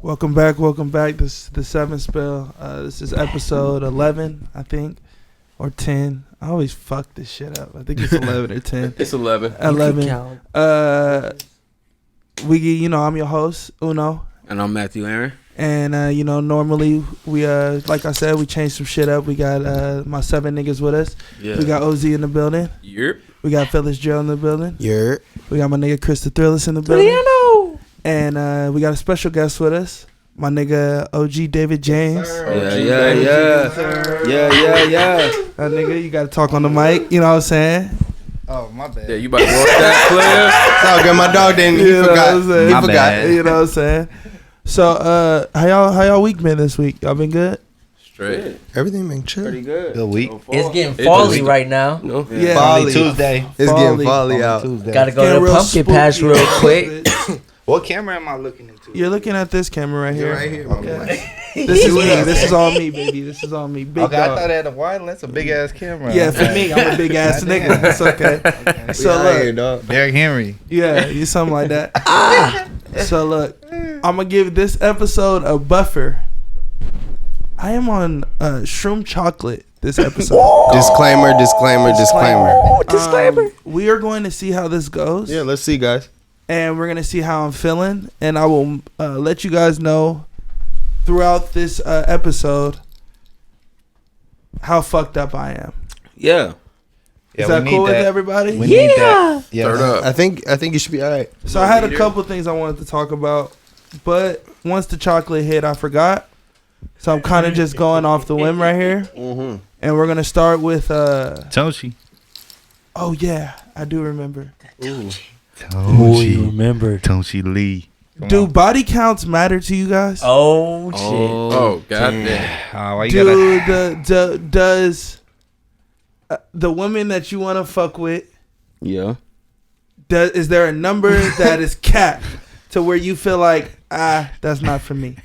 Welcome back. This is the 7 Spill. This is episode 11, I think, or 10. I always fuck this shit up. I think it's 11 or 10. It's 11. 11. I'm your host, Uno. And I'm Matthew Aaron. And, normally we, like I said, we changed some shit up. We got my 7 niggas with us. Yeah. We got OZ in the building. Yep. We got Phyllis Joe in the building. Yep. We got my nigga Chris the Thrillist in the building. And we got a special guest with us, my nigga OG David James. Yeah. That nigga, you gotta talk on the mic, you know what I'm saying? Oh, my bad. Yeah, you about to walk that player. It's all good. My dog didn't. He forgot. He My forgot. bad. You know what I'm saying? So, how y'all week been this week? Y'all been good? Straight. Everything been chill. Pretty good. Good week. So far. It's getting fally right now. No. Yeah. Folly. Tuesday. It's Folly. getting folly out. Tuesday. Gotta go Getting to the real pumpkin spooky. patch real quick. What camera am I looking into? You're looking at this camera right here. You're right here, my Okay. boy. This is me. This is all me, baby. This is all me. Big Okay, I dog. thought I had a wireless, a big ass camera. Yeah, for me, I'm a big ass nigga. It's okay. So We out here, look, dog. Derrick Henry. yeah, you something like that. So look, I'm gonna give this episode a buffer. I am on shroom chocolate this episode. Disclaimer. We are going to see how this goes. Yeah, let's see, guys. And we're gonna see how I'm feeling, and I will let you guys know throughout this episode how fucked up I am. Yeah. Is that cool with everybody? We need that. Yeah. Third up. I think you should be all right. So I had a couple things I wanted to talk about, but once the chocolate hit, I forgot. So I'm kind of just going off the whim right here, Mm-hmm. and we're gonna start with Toshi. oh yeah, I do remember. remember? Toshi Lee. Do body counts matter to you guys? Oh shit! Oh, goddamn. Why you gotta? Does the women that you want to fuck with, Yeah. is there a number that is capped to where you feel like that's not for me?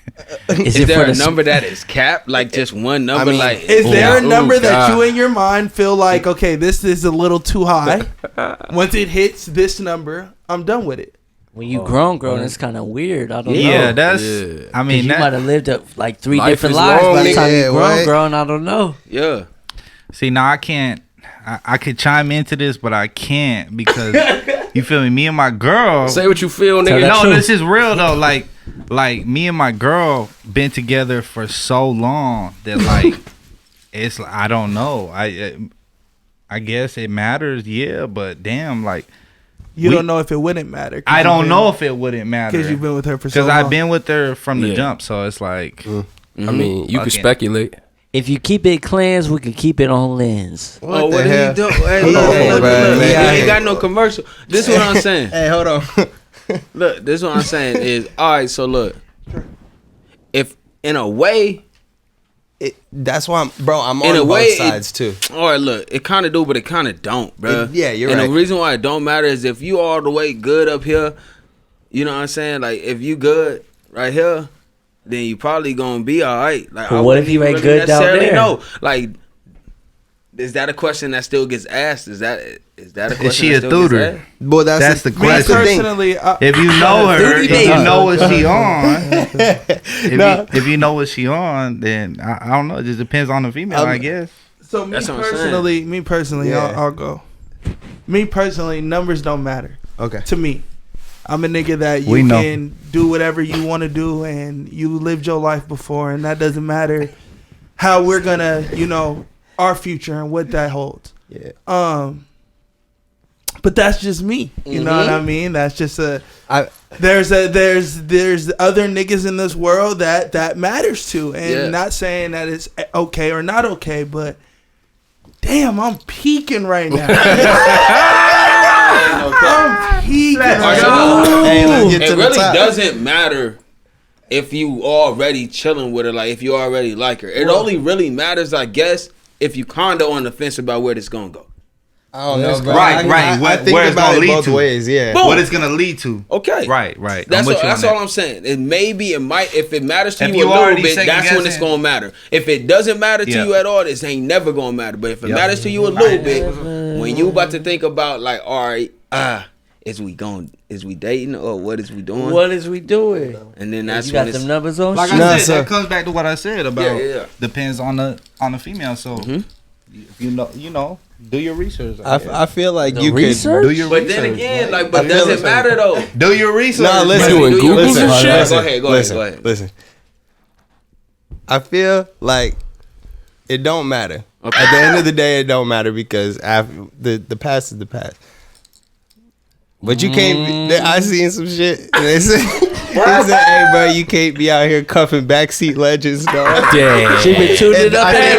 Is it there for a the number that is capped? Like just one number? I mean, like Is there a Ooh, number that God. you in your mind feel like, okay, this is a little too high? Once it hits this number, I'm done with it. When you grown, it's kind of weird. I don't know. Yeah, that's. Yeah. I 'Cause mean, you that, might have lived up like 3 Life different is lives long, by the time yeah, you right? grown. I don't know. Yeah. see, now I can't. I could chime into this, but I can't because you feel me. Me and my girl. Say what you feel, Tell nigga. that No, truth. this is real though. Like me and my girl been together for so long that like it's I don't know. I guess it matters, yeah, but damn, like You We- don't know if it wouldn't matter. I don't know if it wouldn't matter Because you've been with her for so because long. I've been with her from the Yeah. jump, so it's like I mean, you can Fucking- speculate. If you keep it cleanse, we can keep it on lens. Oh, the what did hell? he do? Hey, Hold on, look, bro. He Yeah. ain't got no commercial. This is what I'm saying. Hey, hold on. Look, this is what I'm saying is, all right, so look. If, in a way, That's why I'm In a on way, both sides too. all right, look, it kind of do, but it kind of don't, bro. Yeah, you're and right. the reason why it don't matter is if you all the way good up here, you know what I'm saying? Like, if you good right here, then you probably gonna be all right. Like, But I what wouldn't if you even ain't good down necessarily there? know. Like, is that a question that still gets asked? Is that a question? she that a still gets tutor? asked? Well, that's the Me question. thing. personally, if you know her, Duty if baby. you know what she on, No. if you know what she on, then I don't know. It just depends on the female, I guess. so me That's what I'm personally, Yeah. I'll go. Me personally, numbers don't matter okay. to me. I'm a nigga that We you know. can do whatever you want to do, and you lived your life before, and that doesn't matter how we're gonna, our future and what that holds. Yeah. But that's just me. You know what I mean? That's just I there's other niggas in this world that matters to, and Yeah. not saying that it's okay or not okay, but damn, I'm peaking right now. I'm peaking right now. Hey, let's get It to the really top. doesn't matter if you already chilling with her, like if you already like her. It only really matters, I guess, if you kinda on the fence about where this gonna go. I don't know, bro. Right, right. I think Where it's about gonna it lead both to. ways. Yeah. Boom. What it's gonna lead to? Okay. Right, right. That's I'm with you on that. all I'm saying. It might if it matters to If you you a little already bit, that's when it's second-guessing- gonna matter. If it doesn't matter to Yeah. you at all, this ain't never gonna matter. But if it Yeah. matters to you a little bit, when you about to think about like, all right, is we dating or what is we doing? What is we doing? And then that's You when got it's them numbers on. Like shit? No, I said, sir. that comes back to what I said about Yeah. depends on the female. So if you know, do your research. I feel like The you research? do your But research. then again, bro. like, but I feel does it the matter though? do your research. No, listen. Do Doing your Google research. shit. Go ahead, go ahead. Listen. I feel like it don't matter. Okay. At the end of the day, it don't matter because after the past is the past. But you can't. I seen some shit. And they said, "Hey, bro, you can't be out here cuffing backseat legends, dog." Damn. She been tuning up there.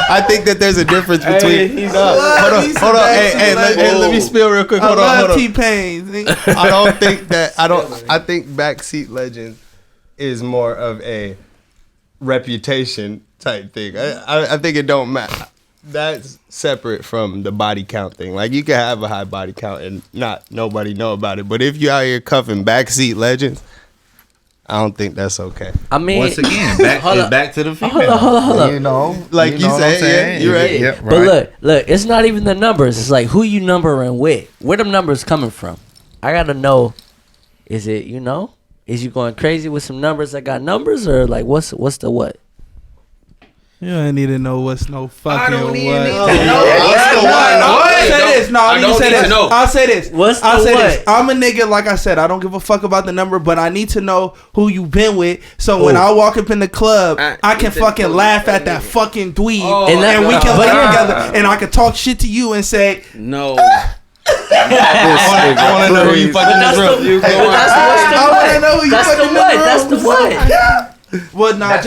I think that there's a difference between. he's hold on. Hey, let me spill real quick. I Hold on. love T-Pain. I don't think that. I think backseat legends is more of a reputation type thing. I think it don't matter. That's separate from the body count thing. Like, you can have a high body count and not nobody know about it. But if you out here cuffing backseat legends, I don't think that's okay. I mean, Once again, back to the female. Hold up. You know, Like you know what said, I'm saying? yeah, you're right. Yeah, But look, it's not even the numbers. It's like who you numbering with. Where them numbers coming from? I gotta know. Is it Is you going crazy with some numbers that got numbers, or like what's the what? You don't need to know what's no fucking I don't what. even need to know. I'll say this. No, I I need to don't say need to this. know. I'll say this. What's the I'll say what? this. I'm a nigga, like I said, I don't give a fuck about the number, but I need to know who you been with. So when I walk up in the club, I can fucking laugh at that fucking dweeb, Oh, and we can but laugh yeah. together, and I can talk shit to you and say, No. I want to know who you fucking That's is real. I wanna know who you That's the fucking what. is, bro. That's the what. well, nah,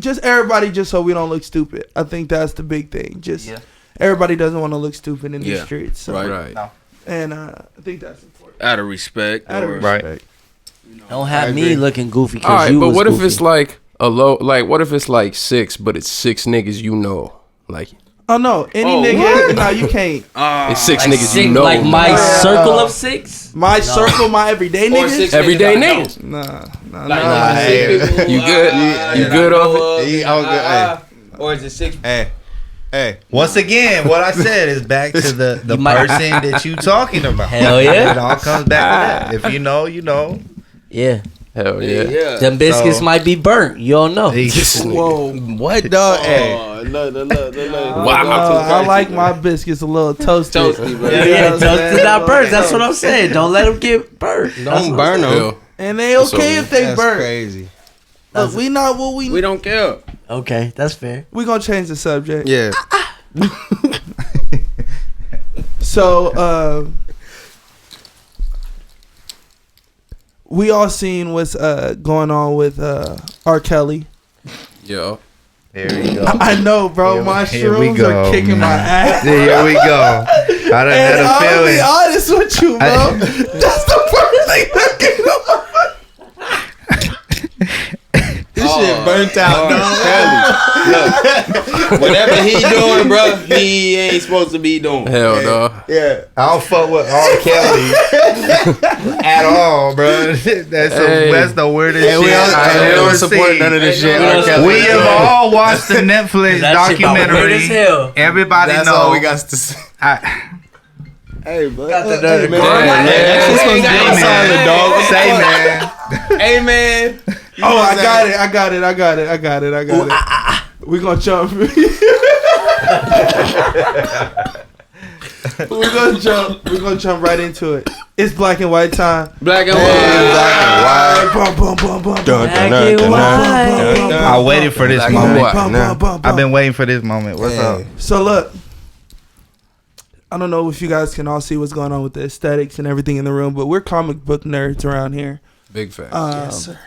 just everybody, just so we don't look stupid. I think that's the big thing. Just everybody doesn't want to look stupid in the Yeah. streets. So. Right. And I think that's important. Out of respect. Out of or- respect. Don't have me looking goofy. All right, you but was what if goofy. it's like a low? Like, what if it's like 6, but it's 6 niggas you know? Like, Oh no, any Oh, nigga, no, you can't. it's 6 like niggas six, you know. like my circle of 6? My circle, my everyday Or niggas. 6 Everyday niggas. niggas. Nah, Like, hey, 6 people you who good? You good off it? Yeah, I'm good, Or is it 6? Hey, Once again, what I said is back to the You might- person that you talking about. Hell yeah. It all comes back to that. If you know, you know. Yeah. Hell yeah. Them biscuits So- might be burnt. You don't know. Whoa. what dog? Hey, Look. I like my biscuits a little toasted. Toasty, bro. Yeah, toasted not burnt. That's what I'm saying. Don't let them get burnt. don't burn them. Hell. And they okay if they That's burn. crazy. Look, we not what we. We don't care. Okay, that's fair. We gonna change the subject. Yeah. So, we all seen what's going on with R. Kelly. Yeah. There we go. I know, bro. My Here we shrooms go, are kicking my man. ass. There we go. I done had And a I'll be feeling. honest with you, bro. That's the first thing that came to my This shit burnt out, dog. Look, whatever he doing, bro, he ain't supposed to be doing. Hell no. Yeah. I don't fuck with R. Kelly at all, bro. That's the weirdest Hey, we shit don't, I've we ever don't support seen. none of this shit. We don't R. Kelly. We have all watched the Netflix That shit about weird documentary. as hell. Everybody That's know. all we got to say. Hey, bro. Hey, man. That's supposed to be Hey, solid, dog. Say, man. Hey, man. Oh, I got it. We gonna jump. we gonna jump right into it. It's black and white time. Black and Hey, white. black Bum, bum, bum, bum, Dun, bum. dun, Black dun, and dun, white. I waited for this Black and moment. white. Bum, Nah. bum, bum, bum. I've been waiting for this moment. What's up? So look, I don't know if you guys can all see what's going on with the aesthetics and everything in the room, but we're comic book nerds around here. Big facts. Yes, sir.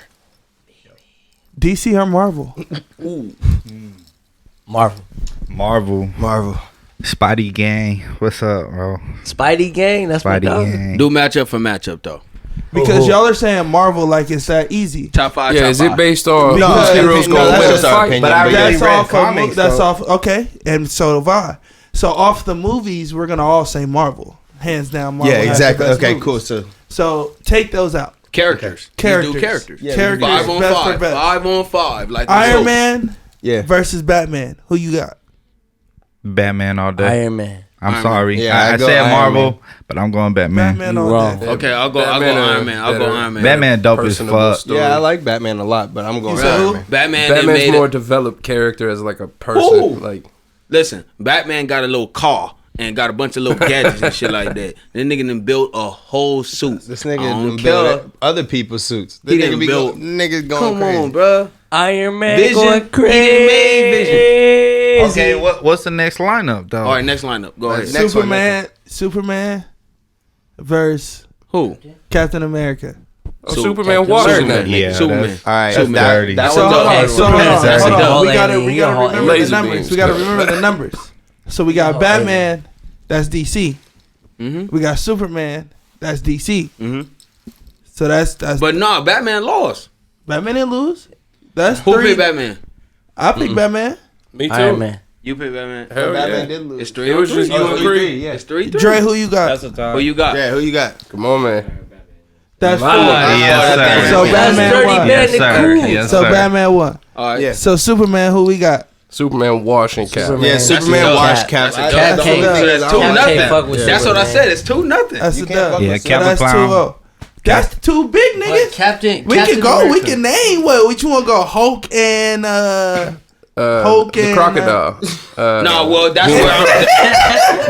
DC or Marvel? Marvel. Marvel. Spidey gang. What's up, bro? Spidey gang. That's my Spidey dog. gang. Do matchup for matchup, though. Because y'all are saying Marvel like it's that easy. Top 5, Yeah, top is it 5. based on No, whose heroes no, going that's to just win? our Fight? opinion. But I That's really That's read off. comics. That's though. off. Okay, and so have I. So off the movies, we're gonna all say Marvel, hands down. Marvel Yeah, has the exactly. best Okay, movies. cool. So take those out. Characters. Characters. Do characters. Yeah, Characters. 5 on best 5. for best. 5 on 5. Like the Iron soap. Man Yeah. versus Batman. Who you got? Batman all day. Iron Man. I'm Iron sorry. Yeah, I I go said Iron Marvel, Man. but I'm going Batman. Batman You all wrong. day. Okay, I'll go Iron Man. I'll go Iron Man. Batman dope as Personable fuck. story. Yeah, I like Batman a lot, but I'm going You said Iron who? Man. Batman. They Batman's made more it. developed character as like a person. Who? Like Listen, Batman got a little car and got a bunch of little gadgets and shit like that. That nigga done built a whole suit. This I nigga don't done care. built other people's suits. He This done nigga be built- niggas going Come crazy. on, bruh. Iron Man Vision, going he done crazy. made Okay, what's the next lineup though? All right, next lineup. Go ahead. Next one, Superman versus Who? Captain America. Superman Captain washing Superman. that. Yeah, Superman. that's- All right, Superman. dirty. that So was hold a on, hard so one. hold on, That's hold a on. dub. We gotta He a hard remember the laser numbers. beams. We gotta remember the numbers. So we got hard Batman, that's DC. Mm-hmm. We got Superman, that's DC. Mm-hmm. So that's But nah, Batman lost. Batman didn't lose. That's Who three. picked Batman? I pick Batman. Me too. Iron Man. You picked Batman. Hell Batman yeah. did lose. It's 3 It was just you and Creed. Yeah. It's 3-3. Dre, who you got? That's a tie. Who you got? Yeah, who you got? Come on, man. That's My four. God. Yes, sir. So That's Batman dirty won. man. Yes, Cool. sir. Yes, So sir. Batman won. All right. Yeah. So Superman, who we got? Superman washing Cap. Superman. Yeah, That's Superman a dub. washed Cap. Cap. That's a I- dub. That's can't- a dub. It's That's 2 a dub. nothing. Can't fuck with That's what I Superman. said. It's 2-0. That's You a can't dub. fuck Yeah, with So Captain that's Clown. 2-0. That's the two big But niggas. Captain. We Captain can go. America. We can name what? Which one go? Hulk and Hulk The and, crocodile. No, well, that's where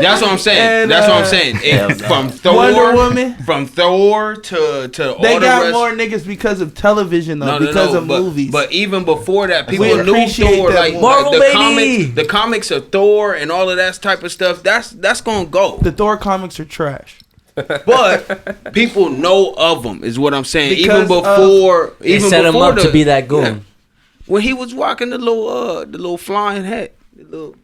that's what I'm saying. And, That's what I'm saying. From Thor, Wonder Woman. from Thor to all They the got rest. more niggas because of television though, No, because of but, movies. But even before that, people We knew appreciate Thor, that like, more. Marvel, the baby. the comics of Thor and all of that type of stuff. That's gonna go. the Thor comics are trash. But people know of him, is what I'm saying. Because even before, They even set him before up to be that goon. yeah. When he was rocking the little flying hat, with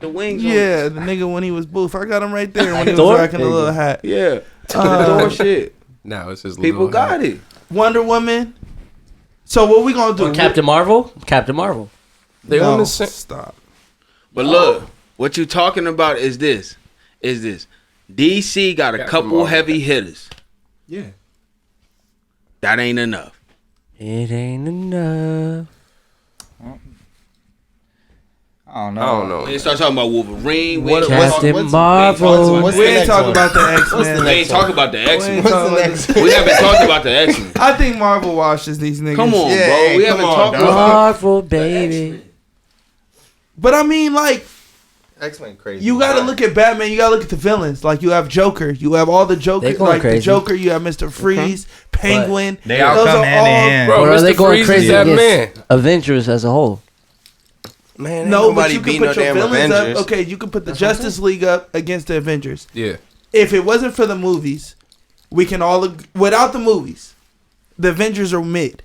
the wings. on it. Yeah, the nigga when he was Booth, I got him right there when he was Thor? rocking the little hat. yeah. Uh, Thor shit. Now it's his People little got it. Wonder Woman. So what we gonna do? Or Captain Marvel. Captain Marvel. They No, on the same. stop. But look, what you talking about is this. DC got a Captain couple Marvel. heavy hitters. Yeah. That ain't enough. It ain't enough. I don't know. I don't know. When you start talking about Wolverine, we What- ain't what's- Captain what's- Marvel. what's We the ain't next talking one? about the X What's the Men. we ain't talking about the X-Men. What's the next? We haven't talked about the X-Men. I think Marvel washes these niggas. Come on, Yeah, bro. hey, We come haven't on, talked dog. about Marvel, baby. But I mean, like, X-Men crazy. you gotta look at Batman. You gotta look at the villains. Like you have Joker. You have all the Joker. They going Like the crazy. Joker. You have Mr. Freeze, Penguin. They all Those come are hand in all- hand. Bro, Or are they Mr. going Freeze crazy is that against man. Avengers as a whole? Man, ain't No, but nobody you beat can no put your damn villains Avengers. up. Okay, you can put the Justice League up against the Avengers. Yeah. If it wasn't for the movies, we can all without the movies, the Avengers are mid.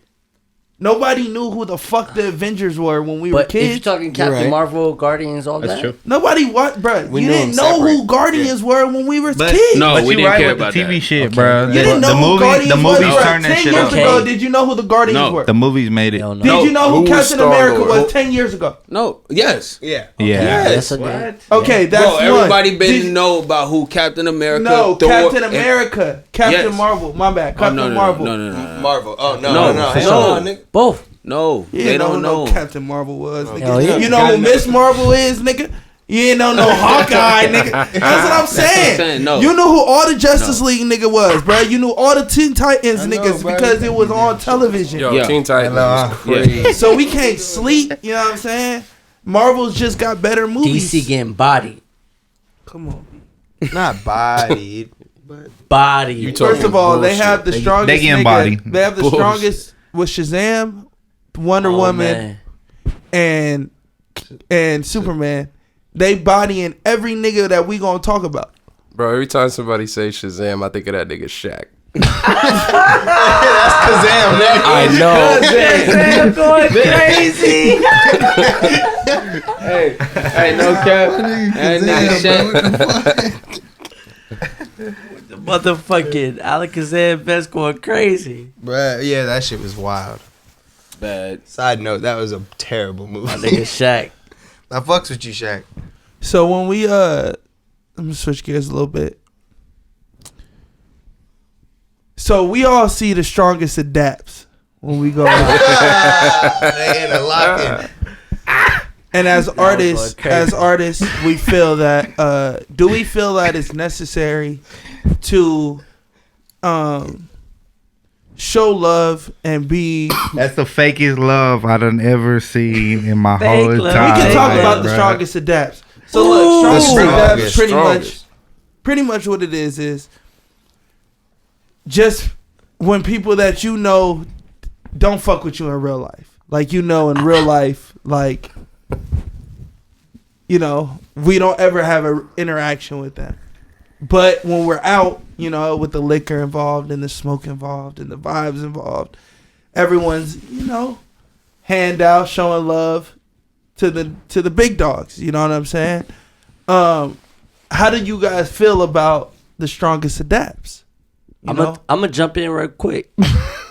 Nobody knew who the fuck the Avengers were when we were But if you're kids. talking Captain right. Marvel, Guardians, all That's that. true. Nobody what, bro? We You knew didn't them know separate. who Guardians were when we were But- kids. No, But we you didn't right care with about the TV that. shit, Okay. bro. You didn't know the who movie, Guardians the movies was, bro. turned that 10 shit years up. ago, did you know who the Guardians No. were? The movies made it. Hell no. Did No. you know Who who was Captain Star-Lord? America was Who- 10 years ago? No, yes. Yeah. Yeah. Yes, I did. Okay, that's Bro, one. everybody been Did- know about who Captain America. No, Thor, Captain and- America. Captain Yes. Marvel. My bad. Oh, Captain no, no, Marvel. No, no, no, no. Marvel. Oh no, No, no, no. for Hell sure. no, nigga. Both. No, You they didn't don't know know. who Captain Marvel was, nigga. Hell yeah. You know who Miss Marvel is, nigga? You ain't know no Hawkeye, nigga. That's what I'm saying. saying, no. You knew who all the Justice League nigga was, bro. You knew all the Teen Titans I know, niggas bro. because it was on television. Yo, Yeah. Teen Titans Hello. is crazy. So we can't sleep. You know what I'm saying? Marvel's just got better movies. DC getting bodied. Come on. Not bodied, but Bodied. You talking First of all, they bullshit. have the They strongest. getting nigga. body. They have the Bullshit. strongest with Shazam, Wonder Oh, Woman, man. and Superman. They bodying every nigga that we gonna talk about. Bro, every time somebody say Shazam, I think of that nigga Shaq. Kazam, nigga. I know. I'm going crazy. Hey, no cap. That nigga Shaq. The motherfucking Alakazam vest going crazy. Bruh, yeah, that shit was wild. Bad. Side note, that was a terrible movie. My nigga Shaq. I fucks with you, Shaq. So when we I'm gonna switch gears a little bit. So we all see the strongest adapts when we go out. They in a lock-in. And as was artists, we feel that. Do we feel that it's necessary to show love and be? That's the fakest love I done ever seen in my Fake whole love. time. We can talk Right, about the bruh. strongest adapts. So look, strongest adapts Strongest. pretty much what it is just when people that you know don't fuck with you in real life. Like, you know, in real life, like, you know, we don't ever have an interaction with them. But when we're out, you know, with the liquor involved and the smoke involved and the vibes involved, everyone's, you know, hand out, showing love to the big dogs. You know what I'm saying? How do you guys feel about the strongest adapts? I'm gonna jump in real quick.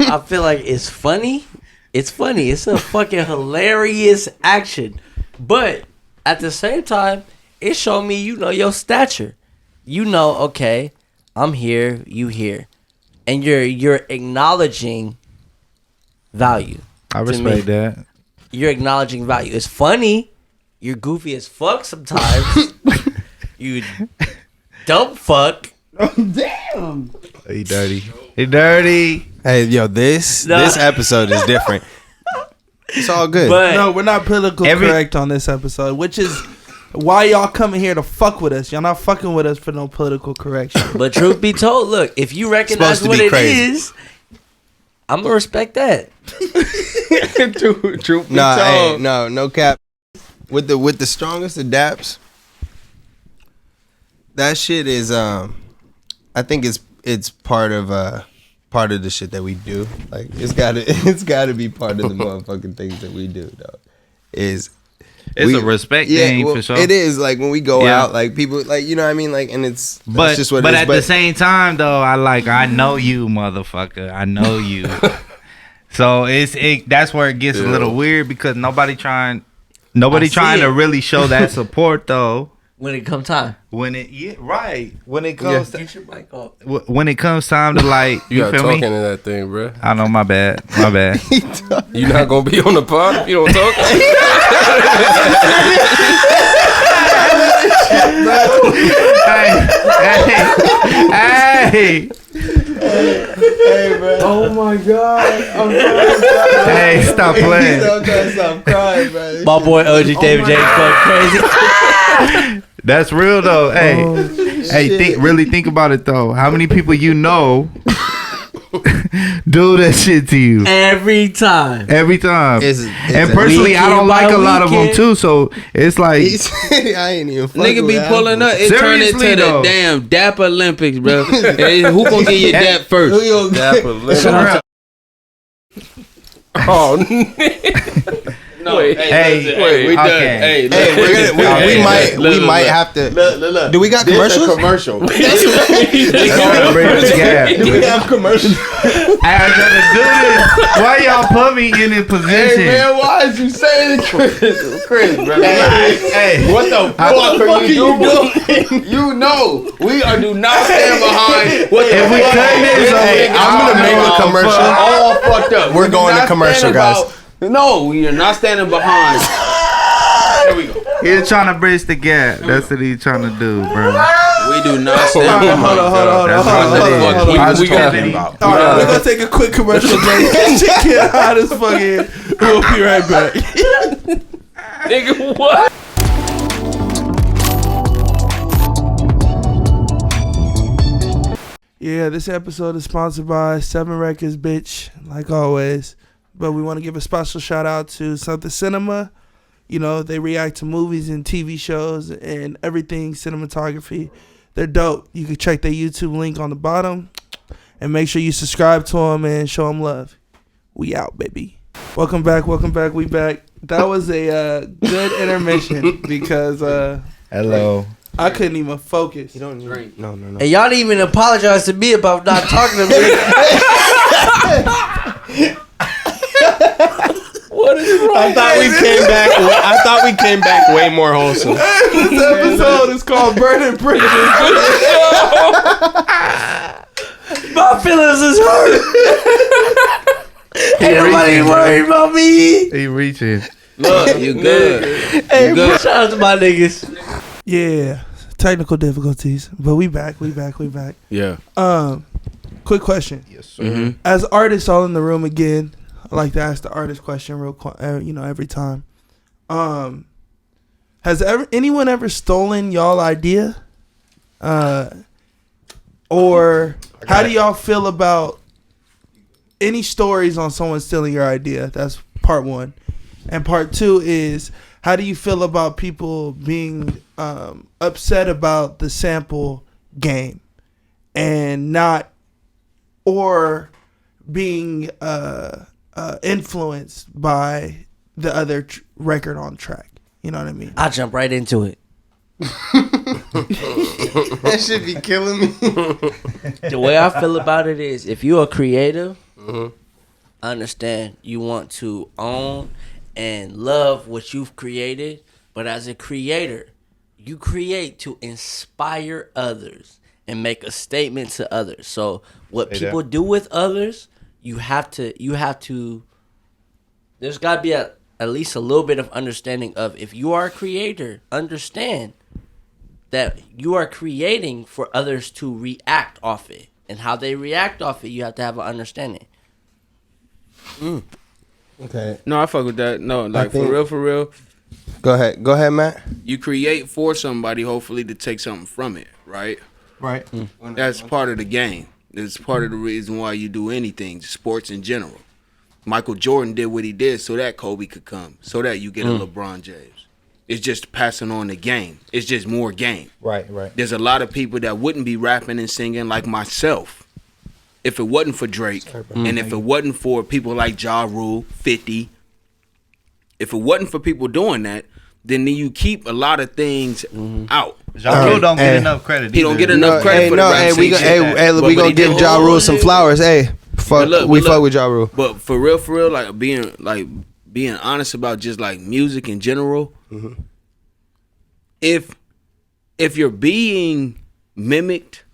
I feel like it's funny. It's funny. It's a fucking hilarious action. But at the same time, it showed me, you know, your stature. You know, okay, I'm here, you here. And you're acknowledging value. I to respect me. that. You're acknowledging value. It's funny. You're goofy as fuck sometimes. You dumb fuck. He dirty. He dirty. Hey, yo, this Nah. episode is different. It's all good. But No, we're not political correct on this episode, which is why y'all coming here to fuck with us. Y'all not fucking with us for no political correction. But truth be told, look, if you recognize Supposed to what be it crazy. is, I'm gonna respect that. Truth be told. No cap. With the strongest adapts, that shit is I think it's part of the shit that we do. Like it's gotta be part of the motherfucking things that we do though. It's a respect thing for sure. It is like when we go Yeah. out, like people, like you know what I mean, like, and that's But just what but it is. at the same time though, I know you, motherfucker. I know you. So that's where it gets a little weird because nobody trying I see to it. really show that support though. When it come time, When it comes get your mic off. when it comes time to like You you gotta feel talk me? into that thing, bro. I know, my bad. You not gonna be on the pod if you don't talk. Hey. oh my god, Hey, stop playing. I'm trying to stop crying, bro. My boy OG David James going crazy. That's real though. Hey, really think about it though. How many people you know do that shit to you Every time. every time? It's And a- personally, I don't Weekend by like a lot of them weekend. too. So it's like, I ain't even fucking Nigga be with pulling up. It turned into Seriously, the though. damn Dap Olympics, bro. Hey, who gonna get your dap Who first? you gonna Dapper Lynn. Oh, No, Wait, hey, listen, wait, we done. okay. Hey, Hey, we might have to. Look. Do we got commercials? commercial. that's gonna bridge the gap. Do we have commercials? I was gonna do this. Why y'all put me in this position? why is you saying Chris, bro? Hey, What the fuck are you doing? You know, we do not stand behind what the If we fuck cut this, Hey, I'm gonna make a commercial. all fucked up. We're We do going to not commercial, stand guys. No, we are not standing behind. There we go. he's trying to bridge the gap. That's what he's trying to do, bro. We do not stand behind. Hold on. That's What the fuck we Positivity. talking about? All right, we're gonna take a quick commercial break. Shit get hot as fuck here. We'll be right back. Nigga, what? Yeah, this episode is sponsored by 7 Records, bitch, like always. But we want to give a special shout out to Something Cinema. You know, they react to movies and TV shows and everything cinematography. They're dope. You can check their YouTube link on the bottom. And make sure you subscribe to them and show them love. We out, baby. Welcome back. We back. That was a good intermission because Hello. I couldn't even focus. You don't need. No. And y'all didn't even apologize to me about not talking to me. What is wrong? I thought we came back way more wholesome. This episode is called Burning Bridges. My feelings is hurt. Ain't nobody worried about me. He reaching. Look, you good. Hey, You good. shout out to my niggas. Yeah, technical difficulties, but we back. Yeah. Quick question. Yes, sir. Mhm. As artists all in the room again, I like to ask the artist question every time. Has anyone ever stolen y'all idea? Or how do y'all feel about any stories on someone stealing your idea? That's part one. And part two is, how do you feel about people being upset about the sample game and not, or being influenced by the other record on track? You know what I mean? I'll jump right into it. That should be killing me. The way I feel about it is, if you're a creative, I understand you want to own and love what you've created, but as a creator, you create to inspire others and make a statement to others. So what people do with others, you have to there's got to be at least a little bit of understanding of, if you are a creator, understand that you are creating for others to react off it, and how they react off it, you have to have an understanding. Okay. No, I fuck with that. No, like think- for real. Go ahead, Matt. You create for somebody, hopefully, to take something from it, right? Right. That's part of the game. It's part of the reason why you do anything, sports in general. Michael Jordan did what he did so that Kobe could come, so that you get a LeBron James. It's just passing on the game. It's just more game. Right. There's a lot of people that wouldn't be rapping and singing like myself if it wasn't for Drake, and if it wasn't for people like Ja Rule, 50. If it wasn't for people doing that, then you keep a lot of things out. Ja Rule don't get enough credit. He don't either. get enough credit for the rap we scene. we gonna give Ja Rule some flowers. Hey, fuck, look, we but fuck look. with Ja Rule. But for real, like being honest about just like music in general. If you're being mimicked,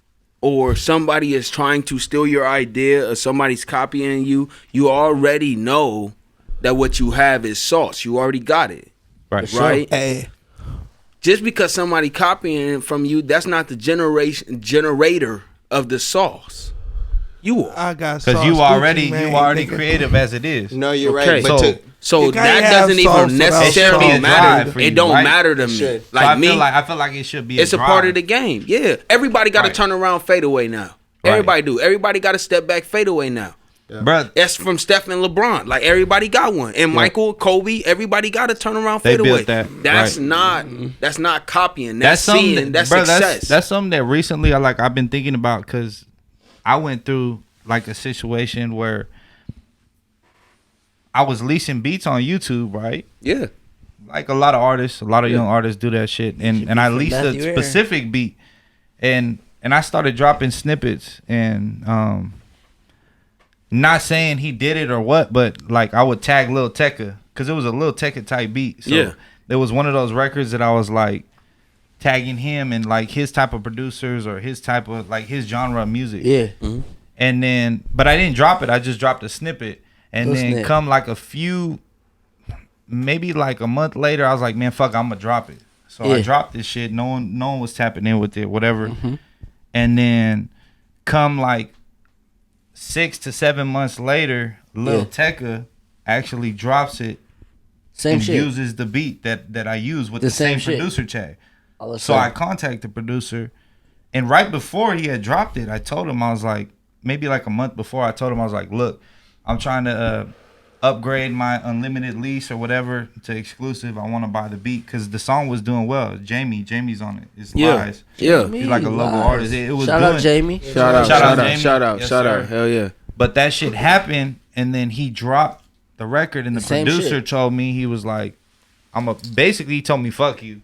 or somebody is trying to steal your idea, or somebody's copying you, you already know that what you have is sauce. You already got it, right? Hey, Just because somebody copying from you, that's not the generator of the sauce. You are. I got Because sauce you Gucci, already man, nigga. creative as it is. No, you're Okay. right. But So You can't that have doesn't sauce even without necessarily sauce. matter. For It you, don't right? matter to me. should. So I Like me, feel like it should be. it's a part of the game. Yeah, everybody got to Right. turn around fadeaway now. Right. Everybody do. Everybody got to step back fadeaway now. Bruh, That's from Steph and LeBron. Like everybody got one, and Michael, Kobe. Everybody got to turn around They fadeaway. built that, That's right. That's not copying. that's That's seeing. something. That's Bro, success. that's something that recently I've been thinking about, because I went through like a situation where I was leasing beats on YouTube, right? yeah. Like a lot of artists, a lot of young artists do that shit, and I leased a Matthew Aaron. specific beat, and I started dropping snippets, and not saying he did it or what, but like I would tag Lil Tecca, because it was a Lil Tecca type beat. So Yeah. there was one of those records that I was like tagging him and like his type of producers or his type of like his genre of music. Yeah. And then, but I didn't drop it. I just dropped a snippet. And Little then snip. come like maybe like a month later, I was like, man, fuck, I'm gonna drop it. So I Yeah. dropped this shit. No one was tapping in with it, whatever. And then come like 6 to 7 months later, Lil Yeah. Tecca actually drops it Same and shit. uses the beat that I use with The the same same shit. producer tag. All of a So I sudden. contacted the producer, and right before he had dropped it, I told him, I was like, maybe like a month before, I told him, I was like, look, I'm trying to upgrade my unlimited lease or whatever to exclusive. I want to buy the beat because the song was doing well. Jamie's on it. It's Yeah. Lies. Yeah. He's like a local Lies. artist. It was Shout doing, out Jamie. Shout out. Shout out, Shout out. Jamie. Shout out. Yes, Shout sir. out. Hell yeah. But that shit happened, and then he dropped the record, and the Same producer shit. told me, he was like, basically he told me, fuck you.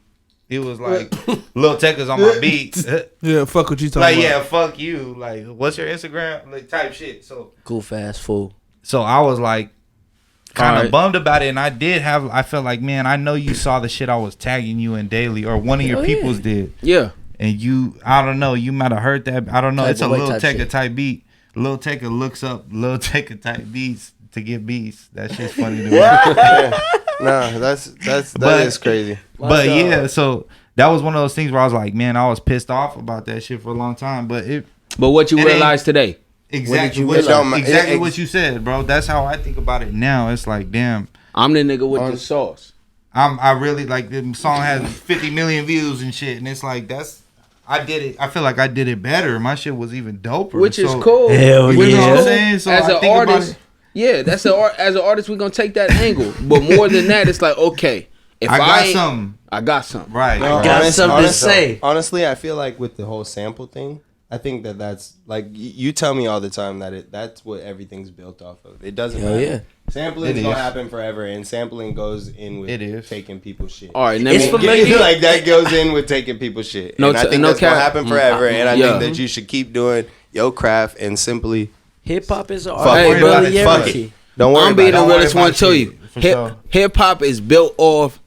He was like, Lil Tecca's on my beat. yeah, fuck what you talking Like, about. yeah, fuck you. Like, what's your Instagram? Like, type shit. Goof ass fool. So I was like, kind of Alright. bummed about it. And I felt like, man, I know you saw the shit I was tagging you in daily, or one of your Hell yeah. peoples did. Yeah. And I don't know, you might have heard that. I don't know. Type It's a of way Lil type Tecca shit. type beat. Lil Tecca looks up Lil Tecca type beats to get beats. That shit's funny to me. Nah, that But- is crazy. But yeah, so that was one of those things where I was like, man, I was pissed off about that shit for a long time. But it But what you It ain't- realize today? exactly you what, realize? exactly It- what you said, bro. That's how I think about it now. It's like, damn, I'm the nigga with the sauce. I really like the song has 50 million views and shit, and it's like I did it. I feel like I did it better. My shit was even doper, Which is so- cool. Hell Which is yeah. You know what I'm cool. saying? So as I an think about artist, it. yeah, that's as an artist, we're gonna take that angle. But more than that, it's like, okay, if I got ain't- something. I got something. Right. No, right. Got something to say. Honestly, I feel like with the whole sample thing, I think that's like you tell me all the time that that's what everything's built off of. It doesn't Hell matter. yeah. Sampling It is gonna is. happen forever, and sampling goes in with It is. taking people's shit. All right, let It's me. familiar. Like that goes in with taking people's shit. No And I t- think no that's gonna cap. happen forever. And I Yeah. think that you should keep doing your craft and simply Hip hop is an Fuck art. it. Hey, bro, fuck it. Don't worry I'm about being it. the Don't worry realest one about to shit, you. for sure. Hip hop is built off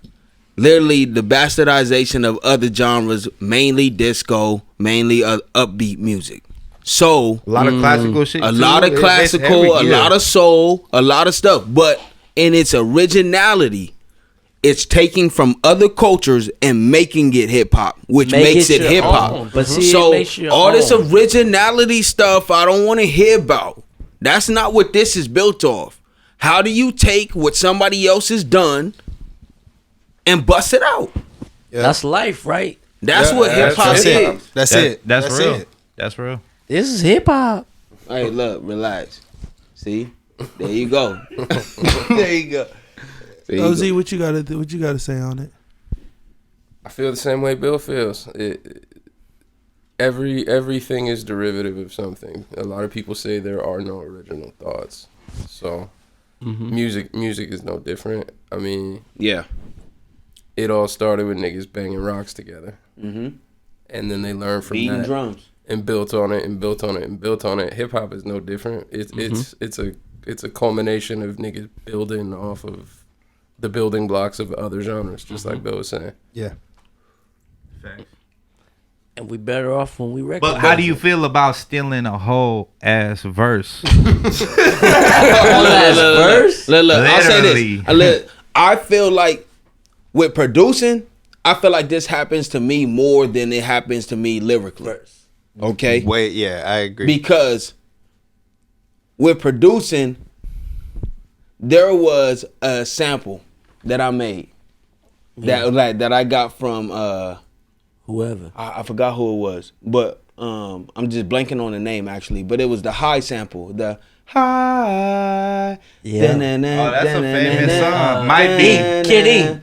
literally the bastardization of other genres, mainly disco, mainly upbeat music. So A lot of classical shit. a too. lot of It's classical, every- a lot of soul, a lot of stuff. But in its originality, it's taking from other cultures and making it hip hop, which Make makes it it your hip own. hop. But see, So it makes your all this own. originality stuff, I don't want to hear about. That's not what this is built off. How do you take what somebody else has done and bust it out? That's life, right? That's what hip hop That's is. it. That's it. That's real. it. That's real. This is hip hop. Hey, look, relax. See, there you go. There you go. There you go. OZ, what you gotta do? What you gotta say on it? I feel the same way Bill feels. Everything is derivative of something. A lot of people say there are no original thoughts. So music is no different. I mean, Yeah. it all started with niggas banging rocks together. Mm-hmm. And then they learned from Beating that drums. and built on it and built on it and built on it. Hip hop is no different. It's a culmination of niggas building off of the building blocks of other genres, just like Bill was saying. Yeah. And we better off when we record. But how do you feel about stealing a whole ass verse? verse? Look, I'll say Literally. this. I feel like with producing, I feel like this happens to me more than it happens to me lyrically. Okay? Wait, yeah, I agree. Because with producing, there was a sample that I made that I got from Whoever. I forgot who it was, but I'm just blanking on the name actually. But it was the high sample, the high. Yeah. Oh, that's a famous song. Might be. Kid E.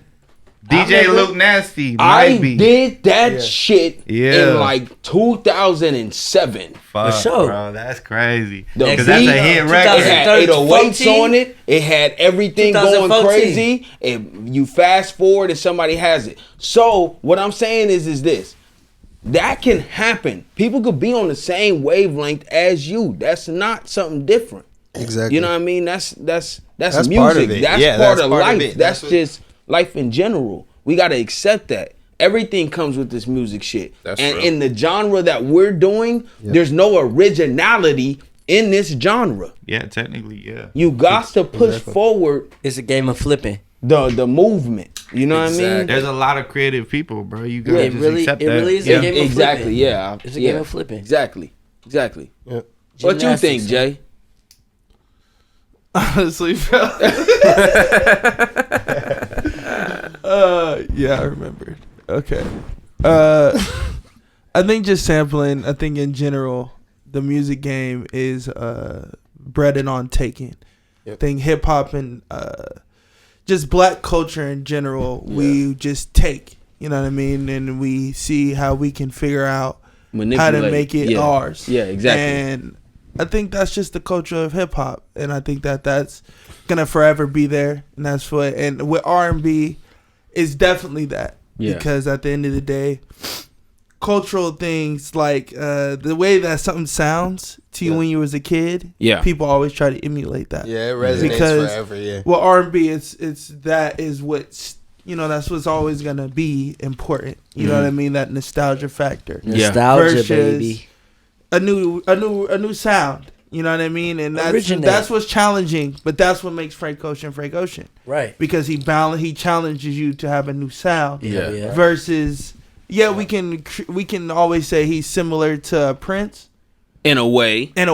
DJ Luke Nasty. I Might be. did that shit Yeah. in like 2007. Fuck, For sure. bro. That's crazy. The Because that's a beat, hit It record. had 2013, 808s on it. It had everything going 2014. crazy. And you fast forward and somebody has it. So what I'm saying is this. That can happen. People could be on the same wavelength as you. That's not something different. Exactly. You know what I mean? That's That's music. part of it. That's Yeah, part that's of part of life. it. That's That's what- just life in general. We gotta accept that. Everything comes with this music shit. That's and true. in the genre that we're doing, there's no originality in this genre. Yeah, technically, yeah. You got to push forward It's a game of flipping. the movement. You know what I mean? Exactly. There's a lot of creative people, bro. You gotta It just really- accept it that. really is a yeah. game of Exactly. flipping. Yeah. It's a yeah. game of flipping. Exactly. Exactly. Yeah. What you Gymnastics, think, Jay? Honestly, yeah, I remembered. Okay. I think just sampling, I think in general, the music game is breaded on taking. Yep. I think hip hop and just black culture in general, we just take, you know what I mean? And we see how we can figure out how to Manipulate. make it Yeah. ours. Yeah, exactly. And I think that's just the culture of hip hop, and I think that that's gonna forever be there. And that's what, and with R&B, is definitely that. Yeah. Because at the end of the day, cultural things like the way that something sounds to you Yeah. when you was a kid, Yeah. people always try to emulate that. Yeah, it resonates Because- forever. Yeah. Well, R&B, it's that is what's, you know, that's what's always gonna be important. You know what I mean? That nostalgia factor. Yeah. Nostalgia, Versus baby. a new sound. You know what I mean? And Originate. that's what's challenging, but that's what makes Frank Ocean, Right. because he challenges you to have a new sound. Yeah. Versus, we can always say he's similar to Prince in a way. but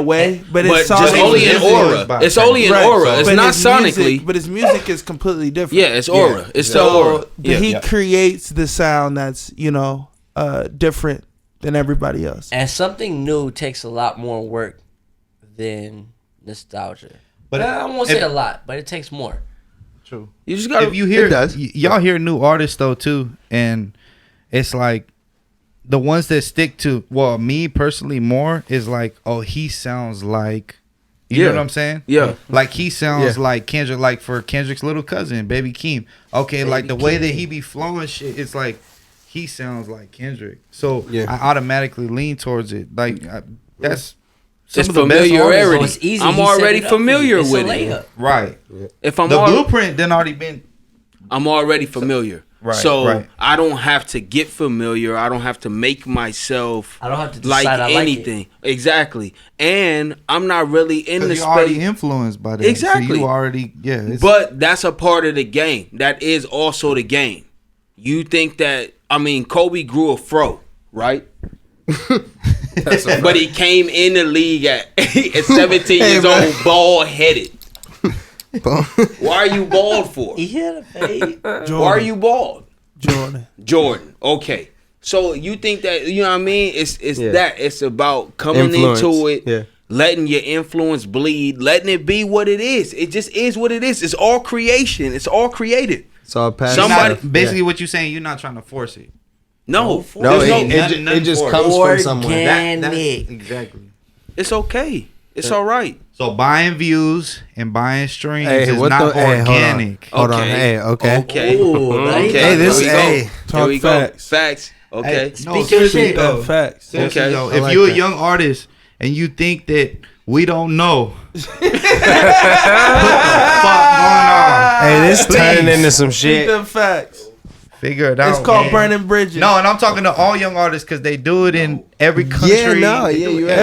But it's just only in aura. It's only in aura. It's But not his sonically. music, but his music is completely different. Yeah, it's aura. It's the So aura. Yeah. he creates the sound that's different than everybody else. And something new takes a lot more work than nostalgia. But I won't say a lot, but it takes more. True. You just got If you hear, It does. y'all hear new artists though too, and it's like the ones that stick to. Well, me personally, more is like, oh, he sounds like. You know what I'm saying? Yeah. Like he sounds like Kendrick. Like for Kendrick's little cousin, Baby Keem. Okay, like the way that he be flowing shit, it's like he sounds like Kendrick. So I automatically lean towards it. Like that's. It's Some of the best familiarity. artists- So it's easy. I'm He set already it up for you. familiar It's a with layup. it. Right. If I'm The al- blueprint then already been. I'm already familiar. Right, So right. I don't have to get familiar. I don't have to make myself I don't have to like decide I like anything. Exactly. And I'm not really in the Because you're already space. influenced by that. Exactly. So you already, it's, But that's a part of the game. That is also the game. You think that, Kobe grew a fro, right? That's a But he came in the league at 17 years man. old, bald headed. Why are you bald for? He had a fade. Why are you bald? Jordan. Okay. So you think that, you know what I mean? It's that. It's about coming Influence. into it, Yeah. letting your influence bleed, letting it be what it is. It just is what it is. It's all creation. It's all created. It's all past. Somebody- stuff. basically what you're saying, you're not trying to force it. No. No, there's it just comes from somewhere. Organic. Exactly. It's okay. It's all right. So buying views and buying streams Hey, is what not the- hey, hold on. organic. Hold on. Okay. Hey, okay. Okay. Ooh, Okay. Hey, this Here we go. hey. Here Talk we go. facts. Facts. Okay. Hey, no, Speak your seriously shit. though. Facts. Seriously Okay. though, I if like you're that. a young artist and you think that we don't know, fuck going on. Hey, this Please. turning into some Speak shit. them facts. Figure it out. It's called man. burning bridges. No, and I'm talking to all young artists because they do it in every country. Yeah, no, They yeah, do it you're right.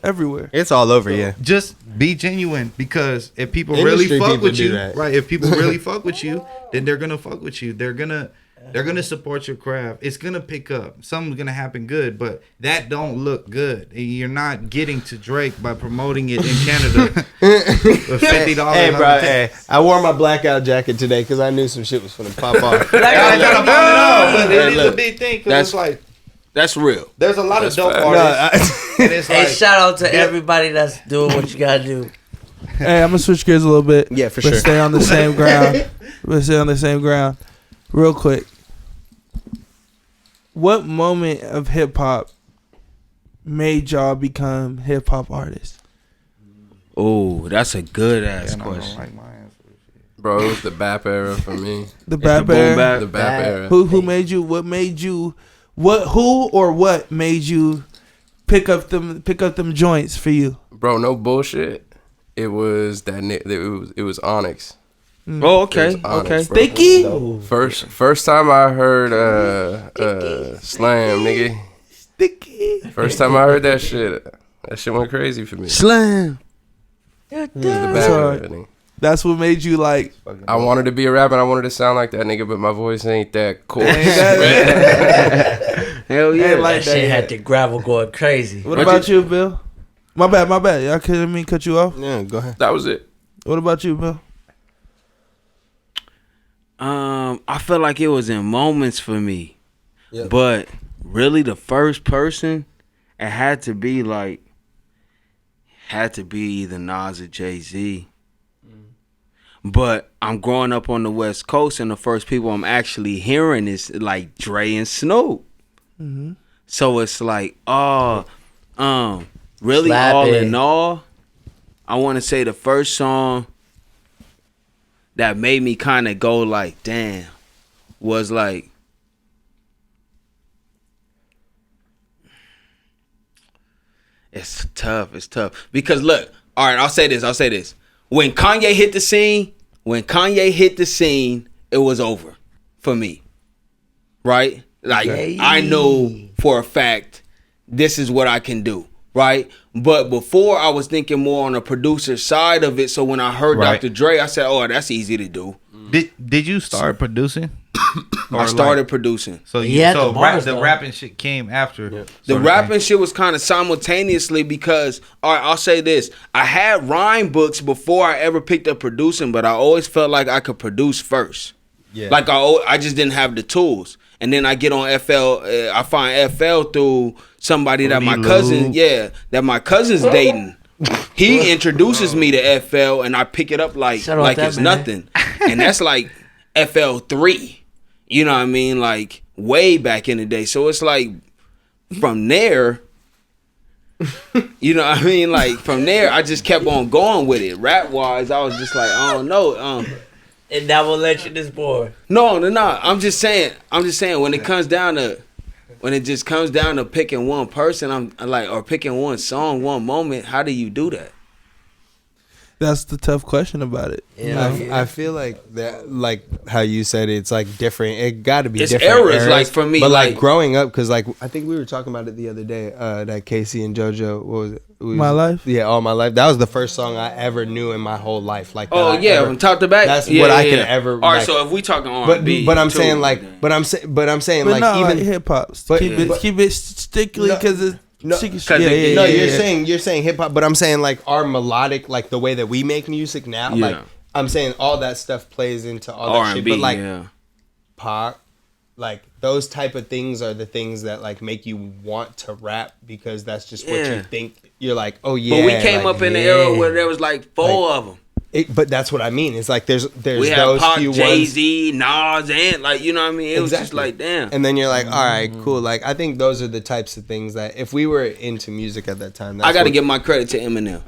everywhere. It's all over, yeah. Just be genuine, because if people Industry really fuck people with do you, that. right? If people really fuck with you, then they're gonna fuck with you. They're gonna support your craft. It's gonna pick up. Something's gonna happen good, but that don't look good. And you're not getting to Drake by promoting it in Canada for $50. Hey, bro, hey, I wore my blackout jacket today because I knew some shit was gonna pop off. I gotta find it out, but Hey, it is a look. big thing because That's- it's like That's real. there's a lot of dope fact. artists, and it's Hey, like shout out to everybody that's doing what you gotta do. Hey, I'm gonna switch gears a little bit. Yeah, for but sure. Stay on the same ground. But stay on the same ground. Real quick. What moment of hip hop made y'all become hip hop artists? Oh, that's a good ass And I don't question. like my answer. Bro, it was the BAP era for me. The It's Bap the boom Era? bap. The BAP era. Who made you? What made you? What made you pick up them joints for you? Bro, no bullshit. It was that it was Onyx. Oh, okay. It was Onyx, Okay. bro. Sticky? First time I heard Slam, nigga. Sticky. First time I heard that shit went crazy for me. Slam. It was the BAP That's era, hard. nigga. That's what made you like. I wanted to be a rapper and I wanted to sound like that nigga, but my voice ain't that cool. Hell yeah. Ain't like That shit that. had the gravel going crazy. What about you, Bill? My bad. I couldn't mean cut you off. Yeah, go ahead. That was it. What about you, Bill? I feel like it was in moments for me. Yeah. But really the first person, it had to be either Nas or Jay-Z. But I'm growing up on the West Coast, and the first people I'm actually hearing is like Dre and Snoop. So it's like, really Slap all it. in all, I want to say the first song that made me kind of go like, damn, was like, it's tough because look, all right, I'll say this. When Kanye hit the scene, it was over for me. Right? Like, Okay. I know for a fact this is what I can do. right? But before I was thinking more on the producer side of it. So when I heard Right. Dr. Dre, I said, "Oh, that's easy to do." Did you start producing? I started producing. So He had the bars, the though. rapping shit came after. The sort of rapping thing. shit was kind of simultaneously because, all right, I'll say this. I had rhyme books before I ever picked up producing, but I always felt like I could produce first. Yeah. Like I just didn't have the tools. And then I get on FL, I find FL through somebody that my Lee cousin, Lube. that my cousin's dating. He introduces me to FL and I pick it up like Shout out that it's man. nothing. And that's like FL3. You know what I mean? Like way back in the day. So it's like from there, you know what I mean? Like from there, I just kept on going with it. Rap wise, I was just like, I don't know. And that will let you this boy. No. I'm just saying when it comes down to picking one person, I'm like, or picking one song, one moment, how do you do that? That's the tough question about it. I feel like that, like how you said it, it's like different. It got to be It's different eras, like, for me, but like like- growing up, because like I think we were talking about it the other day. That Casey and JoJo, what was it? My Life? Yeah, All My Life. That was the first song I ever knew in my whole life. Like, that Oh I yeah, ever- from top to back. That's Yeah, what I yeah, can yeah. ever. All right, like, so if we talking but R&B, but I'm too, saying like, then- but I'm saying But like no, even like hip hop. but- Keep it strictly No, because it's no, she can- 'cause yeah, it- yeah, no, yeah, you're saying hip hop, but I'm saying like our melodic, like the way that we make music now, Yeah. like I'm saying all that stuff plays into all that shit. R&B, But like yeah. pop, like those type of things are the things that like make you want to rap because that's just what Yeah. you think. You're like, oh yeah. But we came like, up in the yeah. era where there was like four of them. But that's what I mean. It's like there's We had those Pop, few Jay ones. Z, Nas, and like you know what I mean. It was just Exactly. like damn. And then you're like, all right, cool. Like I think those are the types of things that if we were into music at that time, that's I got to what- give my credit to Eminem.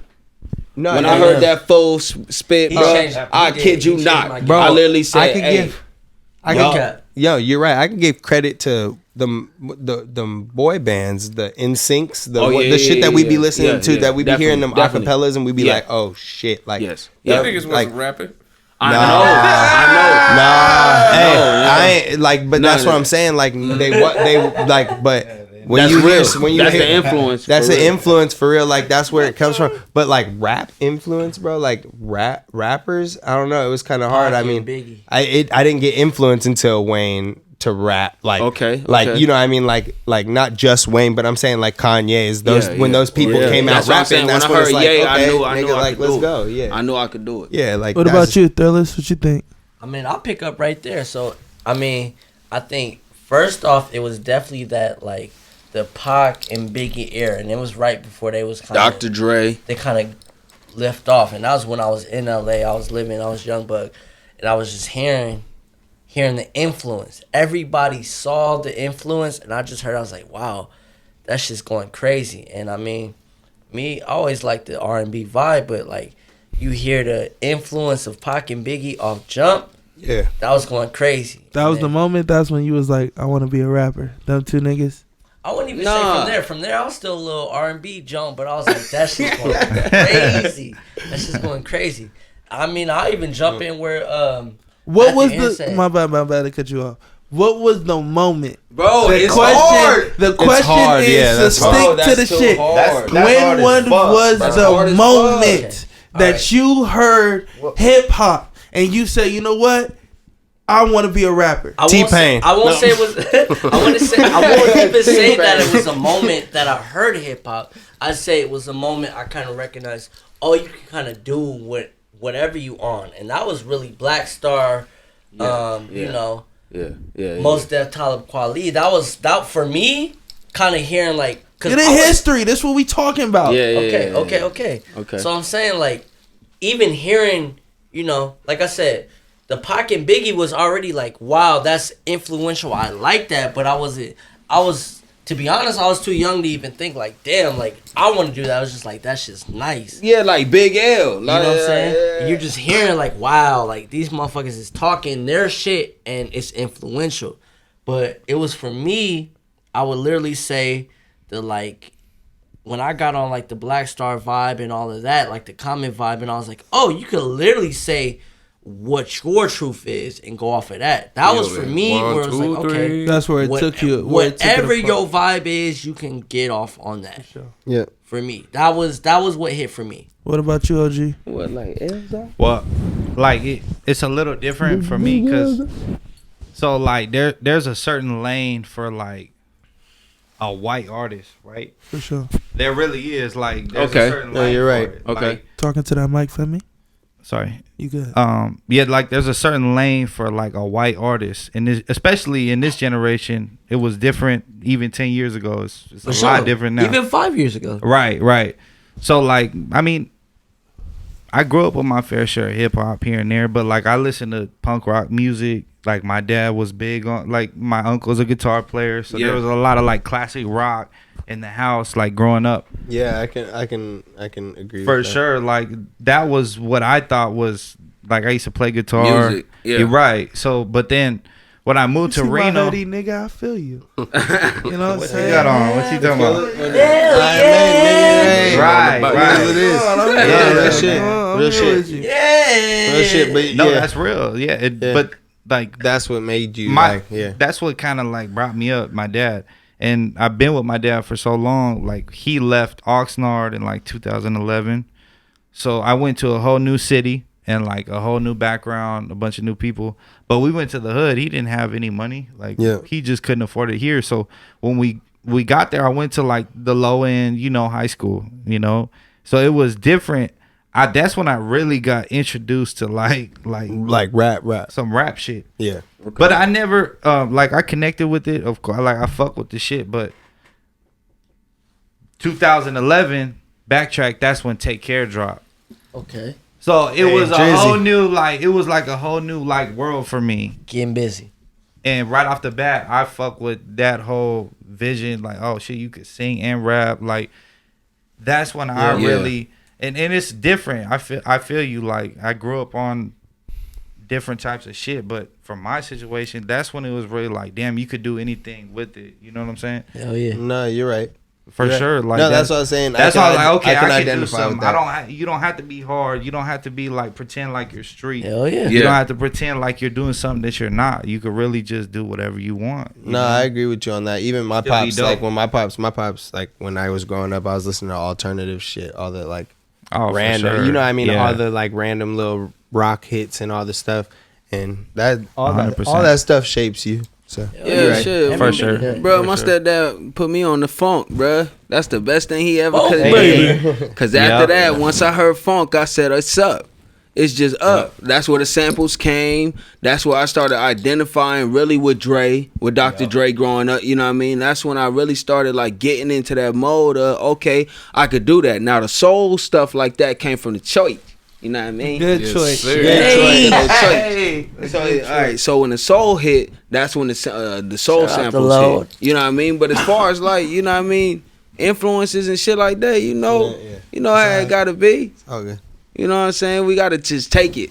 no. When no, I no. heard that full spit, He bro, changed- I he kid did. you He changed my not. game. Bro, I literally said, I could hey, give. I Yo. could, yo, you're right. I could give credit to the boy bands, the NSYNCs, Oh, yeah, the shit yeah, that we be yeah. listening Yeah, to, yeah. that we be hearing them Definitely. acapellas, and we be Yeah. like, oh shit, like yes, Yeah, yeah, niggas like- wasn't rapping. I Nah. know, I nah, hey, no. I ain't like, but No, that's no. what I'm saying. Like they like, but when That's you real. hear when you That's hear, the influence. that's for the real. influence for real. Like that's where it comes from. But like rap influence, bro. Like rappers, I don't know. It was kind of hard. I Pac mean, and Biggie. I didn't get influence until Wayne to rap. Like Okay, like okay. you know what I mean. Like not just Wayne, but I'm saying like Kanye's. Those Yeah, when yeah. those people Yeah. came out That's what I'm rapping. saying. That's When I when it's heard like, Ye, okay, I knew nigga, I like could let's do it. go. Yeah, I knew I could do it. yeah. Like What that's- about you, Thrillers? What you think? I mean, I'll pick up right there. So, I mean, I think first off, it was definitely that like the Pac and Biggie era, and it was right before they was kind Dr. of Dre. they kind of lift off, and that was when I was in LA. I was young buck, and I was just hearing the influence. Everybody saw the influence, and I just heard. I was like, wow, that's just going crazy. And I mean, me I always like the R&B vibe, but like you hear the influence of Pac and Biggie off Jump. yeah. That was going crazy. That was And the moment. That's when you was like, I want to be a rapper. Them two niggas. I wouldn't even Nah. say from there. From there, I was still a little R&B jump, but I was like, that shit's going crazy. That's just going crazy. I mean, I even jump in where What At was the the? inside. My bad to cut you off. What was the moment? Bro, The it's question. hard. The question hard, is yeah, to that's stick hard. to the too shit. hard. When was That's hard the as moment fuck. that Alright. you heard hip hop and you said, you know what? I want to be a rapper. I won't T-Pain. say- I won't say it was. I won't even say that it was a moment that I heard hip hop. I'd say it was a moment I kind of recognized. Oh, you can kind of do whatever you on, and that was really Black Star. Yeah. You know, Yeah. Most Def Talib Kweli. That was that for me. Kind of hearing like, cause Get in I was- history. This what we talking about. Yeah. Okay. Okay. So I'm saying like, even hearing, you know, like I said, the Pac and Biggie was already like, wow, that's influential. I like that, but I was, to be honest, I was too young to even think like, damn, like I want to do that. I was just like, that's just nice. Yeah, like Big L. You know what I'm saying? And you're just hearing like, wow, like these motherfuckers is talking their shit and it's influential. But it was for me, I would literally say the like, when I got on like the Black Star vibe and all of that, like the Common vibe, and I was like, oh, you could literally say what your truth is and go off of that. That was for me One, where it was two, like, okay, three. That's where it took you. Where it took it whatever apart. your vibe is, you can get off on that. Yeah. For me, that was what hit for me. What about you, OG? What, like Elza? Well, like it's a little different for me because so like there's a certain lane for like a white artist, right? For sure. There really is like there's Okay. a certain No, lane you're for right. it. Okay. Like, Talking to that mic for me. sorry. You good? Yeah, like there's a certain lane for like a white artist, and especially in this generation, it was different. Even 10 years ago, it's a lot different now. Even 5 years ago. Right. So like, I mean, I grew up with my fair share of hip hop here and there, but like I listen to punk rock music. Like my dad was big on, like my uncle's a guitar player, so Yeah. there was a lot of like classic rock in the house, like growing up. Yeah, I can agree For with that. sure, like that was what I thought was like I used to play guitar. Music, yeah. You're right. So, but then when I moved to See my Reno, hoodie, nigga, I feel you. You know what I'm what saying? you got on? What you talking about? Hey, Right, That's right. what it is. Come on, I'm Yeah, here. real shit. I'm Real here shit. with you. Yeah. Real shit, but No, yeah, that's real. Yeah, Yeah. but like that's what made you my like, yeah. that's what kind of like brought me up. My dad, and I've been with my dad for so long. Like he left Oxnard in like 2011, so I went to a whole new city and like a whole new background, a bunch of new people. But we went to the hood. He didn't have any money. Like Yeah. he just couldn't afford it here. So when we got there, I went to like the low end, high school. So it was different. That's when I really got introduced to like Like rap. some rap shit. Yeah. But I never like I connected with it. Of course, like I fuck with the shit. But 2011 backtrack. That's when Take Care dropped. Okay. So it was a Drizzy. whole new it was like a whole new like world for me. Getting busy. And right off the bat, I fuck with that whole vision. Like, oh shit, you could sing and rap. Like that's when I Yeah. really and it's different. I feel you. Like I grew up on different types of shit, but for my situation, that's when it was really like, damn, you could do anything with it. You know what I'm saying? Hell yeah. No, you're right. For Yeah. sure. Like No, that's what I was saying. That's I why I was like, okay, I can can do identify something. with that. You don't have to be hard. You don't have to be like pretend like you're street. Hell yeah. You Yeah. don't have to pretend like you're doing something that you're not. You could really just do whatever you want. you No, know? I agree with you on that. Even my Still be pops, dope. like when my pops, like when I was growing up, I was listening to alternative shit, all the like Oh, for random, sure. you know what I mean? Yeah. All the like random little rock hits and all the stuff, and that all 100%. that stuff shapes you. So Yeah, you're right. shit. For sure. Bro, For my sure. stepdad put me on the funk, bro. That's the best thing he ever Oh, could baby. do. Because after Yep. that, once I heard funk, I said, it's up. It's just up. That's where the samples came. That's where I started identifying really with Dre, with Dr. Dre growing up. You know what I mean? That's when I really started like getting into that mode of, okay, I could do that. Now the soul stuff like that came from the church. You know what I mean? Good Yes, choice. sir. Good Hey. choice. Hey. So, all right. So when the soul hit, that's when the soul Shout out to samples Lord. hit. You know what I mean? But as far as like, you know what I mean, influences and shit like that, you know how it gotta be. Okay. You know what I'm saying? We gotta just take it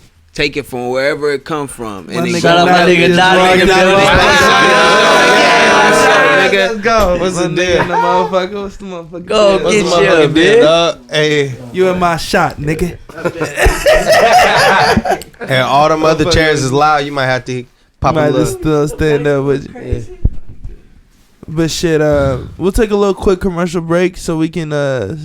from wherever it come from. My And nigga it Shout out my Nolly nigga just Nolly walked in the out building. Let's go. What's the deal? deal? The motherfucker. What's the motherfucker? Go deal? get What's the you, motherfucking deal, bitch. dog? Hey, You in my shot, nigga. and all them other chairs is loud. You might have to pop a Might little. just still stand up with you. But shit, we'll take a little quick commercial break so we can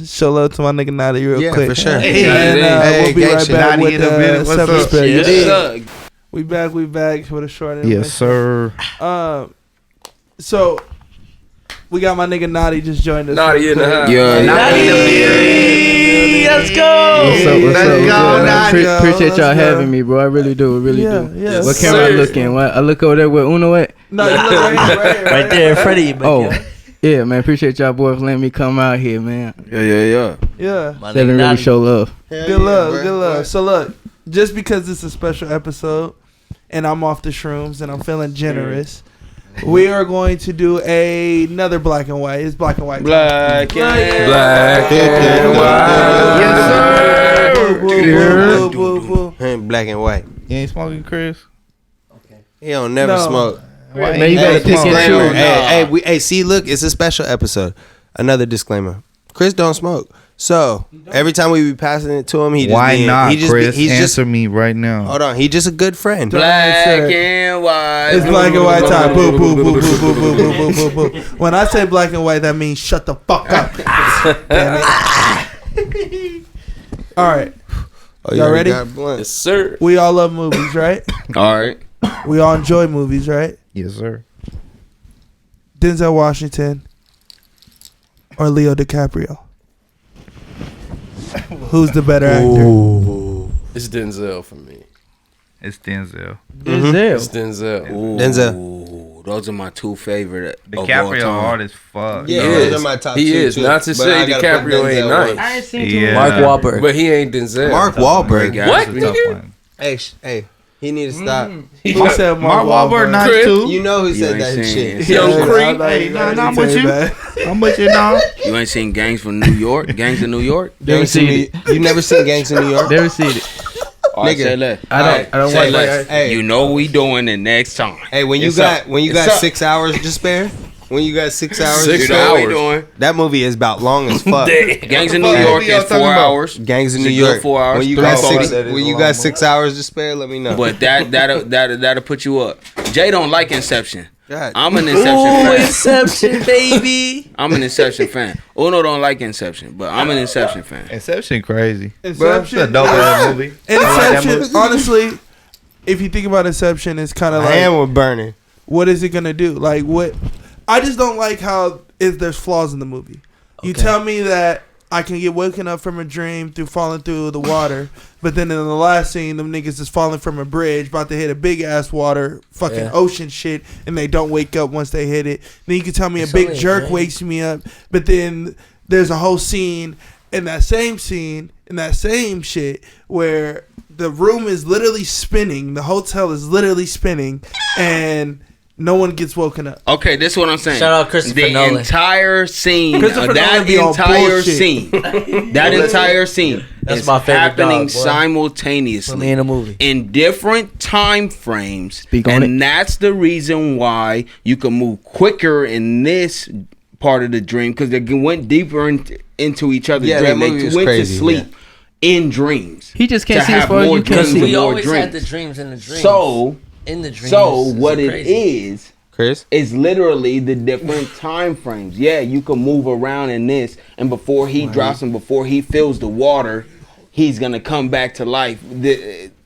show love to my nigga Nadi real Yeah, king. for sure. Hey, And hey, we'll be right gangsta. back Nadi with in a minute. What's Seven up? Spade. Yeah. Yes, sir. We back with a short Yes, sir. So we got my nigga Nadi just joined us. Naughty real in the quick. house. Yeah. Let's go. What's up? What's Let's up? go, What's Nigel. up? Appreciate Let's y'all go. having me, bro. I really do. I really Yeah, do. yeah. What camera I sir. look in? What I look over there with Uno at? No, you look right Right there in front of you, Oh, yeah, man. Appreciate y'all boys letting me come out here, man. Yeah. Yeah. My Letting nigga really Nadi. show love. Good love. So look, just because it's a special episode and I'm off the shrooms and I'm feeling generous, we are going to do another black and white. It's black and white. Black and Black and white. Yes, sir. Woo, woo, woo, woo, woo. Ain't black and white. You ain't smoking, Chris? He don't never No. smoke. Man, you better pick and disclaimer. choose. Hey, see, look, it's a special episode. Another disclaimer. Chris don't smoke. So every time we be passing it to him, he just Why not, he just Chris? he's Answer just me right now. hold on. He just a good friend. Black Answer. and white. It's black and white time. Boo, boo, boo, boo, boo, boo, boo, boo, boo, boo. When I say black and white, that means shut the fuck up. Damn it. All right. Oh, Y'all ready? got blunt. Yes, sir. We all love movies, right? All right. We all enjoy movies, right? Yes, sir. Denzel Washington or Leo DiCaprio? Who's the better actor? It's Denzel for me. It's Denzel. It's Denzel. Ooh, Denzel. Those are my two favorite. DiCaprio hard as fuck. Yeah, He those is. are my top He two, is. too. Not to But say I gotta put DiCaprio ain't Denzel nice. one. I ain't seen Yeah. Mark Wahlberg. But he ain't Denzel. Mark Great Wahlberg. guy. What? That's a tough nigga? one. Hey, he need to stop. Who said Mark Wahlberg nice Chris, too. You know who You said ain't that seen shit. it. Young Creek. Hey, nah, I'm with you. I'm with you now. You ain't seen Gangs from New York? Gangs in New York? Never seen it. You never seen Gangs in New York? Never seen it. All right, Nigga. say less. I don't Say watch less. Hey. You know we doing it next time. Hey, when you It's got up. when you It's got up. 6 hours to spare, when you got 6 hours, Six to You know spare, what we hours. doing. that movie is about long as fuck. Gangs in New What York movie y'all is talking 4 about? hours. Gangs in It's New a good York. 4 hours. When you Three got hours. six, That is when a you long got movie. 6 hours to spare, let me know. But that'll put you up. Jay don't like Inception. God. I'm an Inception Ooh, fan. Inception, baby. I'm an Inception fan. Uno don't like Inception, but I'm an Inception fan. Inception crazy. It's a Inception. dope ass movie. Inception. Honestly, if you think about Inception, it's kind of I like, am with Bernie. what is it gonna do? Like, what? I just don't like how there's flaws in the movie. You Okay. tell me that I can get woken up from a dream through falling through the water, but then in the last scene, them niggas is falling from a bridge, about to hit a big ass water, fucking Yeah. ocean shit, and they don't wake up once they hit it. Then you can tell me It's a big only a jerk dream. wakes me up, but then there's a whole scene in that same shit where the room is literally spinning, the hotel is literally spinning, and no one gets woken up. Okay, this is what I'm saying. Shout out Christopher the Nolan. entire scene, Christopher that Nolan be on entire bullshit. scene, that entire scene That's is my favorite happening dog, boy. Put simultaneously me in a movie. in different time frames. Speak on and that's the reason why you can move quicker in this part of the dream, because they went deeper into each other's Yeah, that dream. movie They was went crazy, to sleep in dreams. He just can't To see as have far as more you can dreams. Because see. we more always had the dreams. dreams in the dreams. So in the dreams. what it crazy. is Chris? is literally the different time frames. Yeah, you can move around in this, and before he drops and before he feels the water, he's gonna come back to life.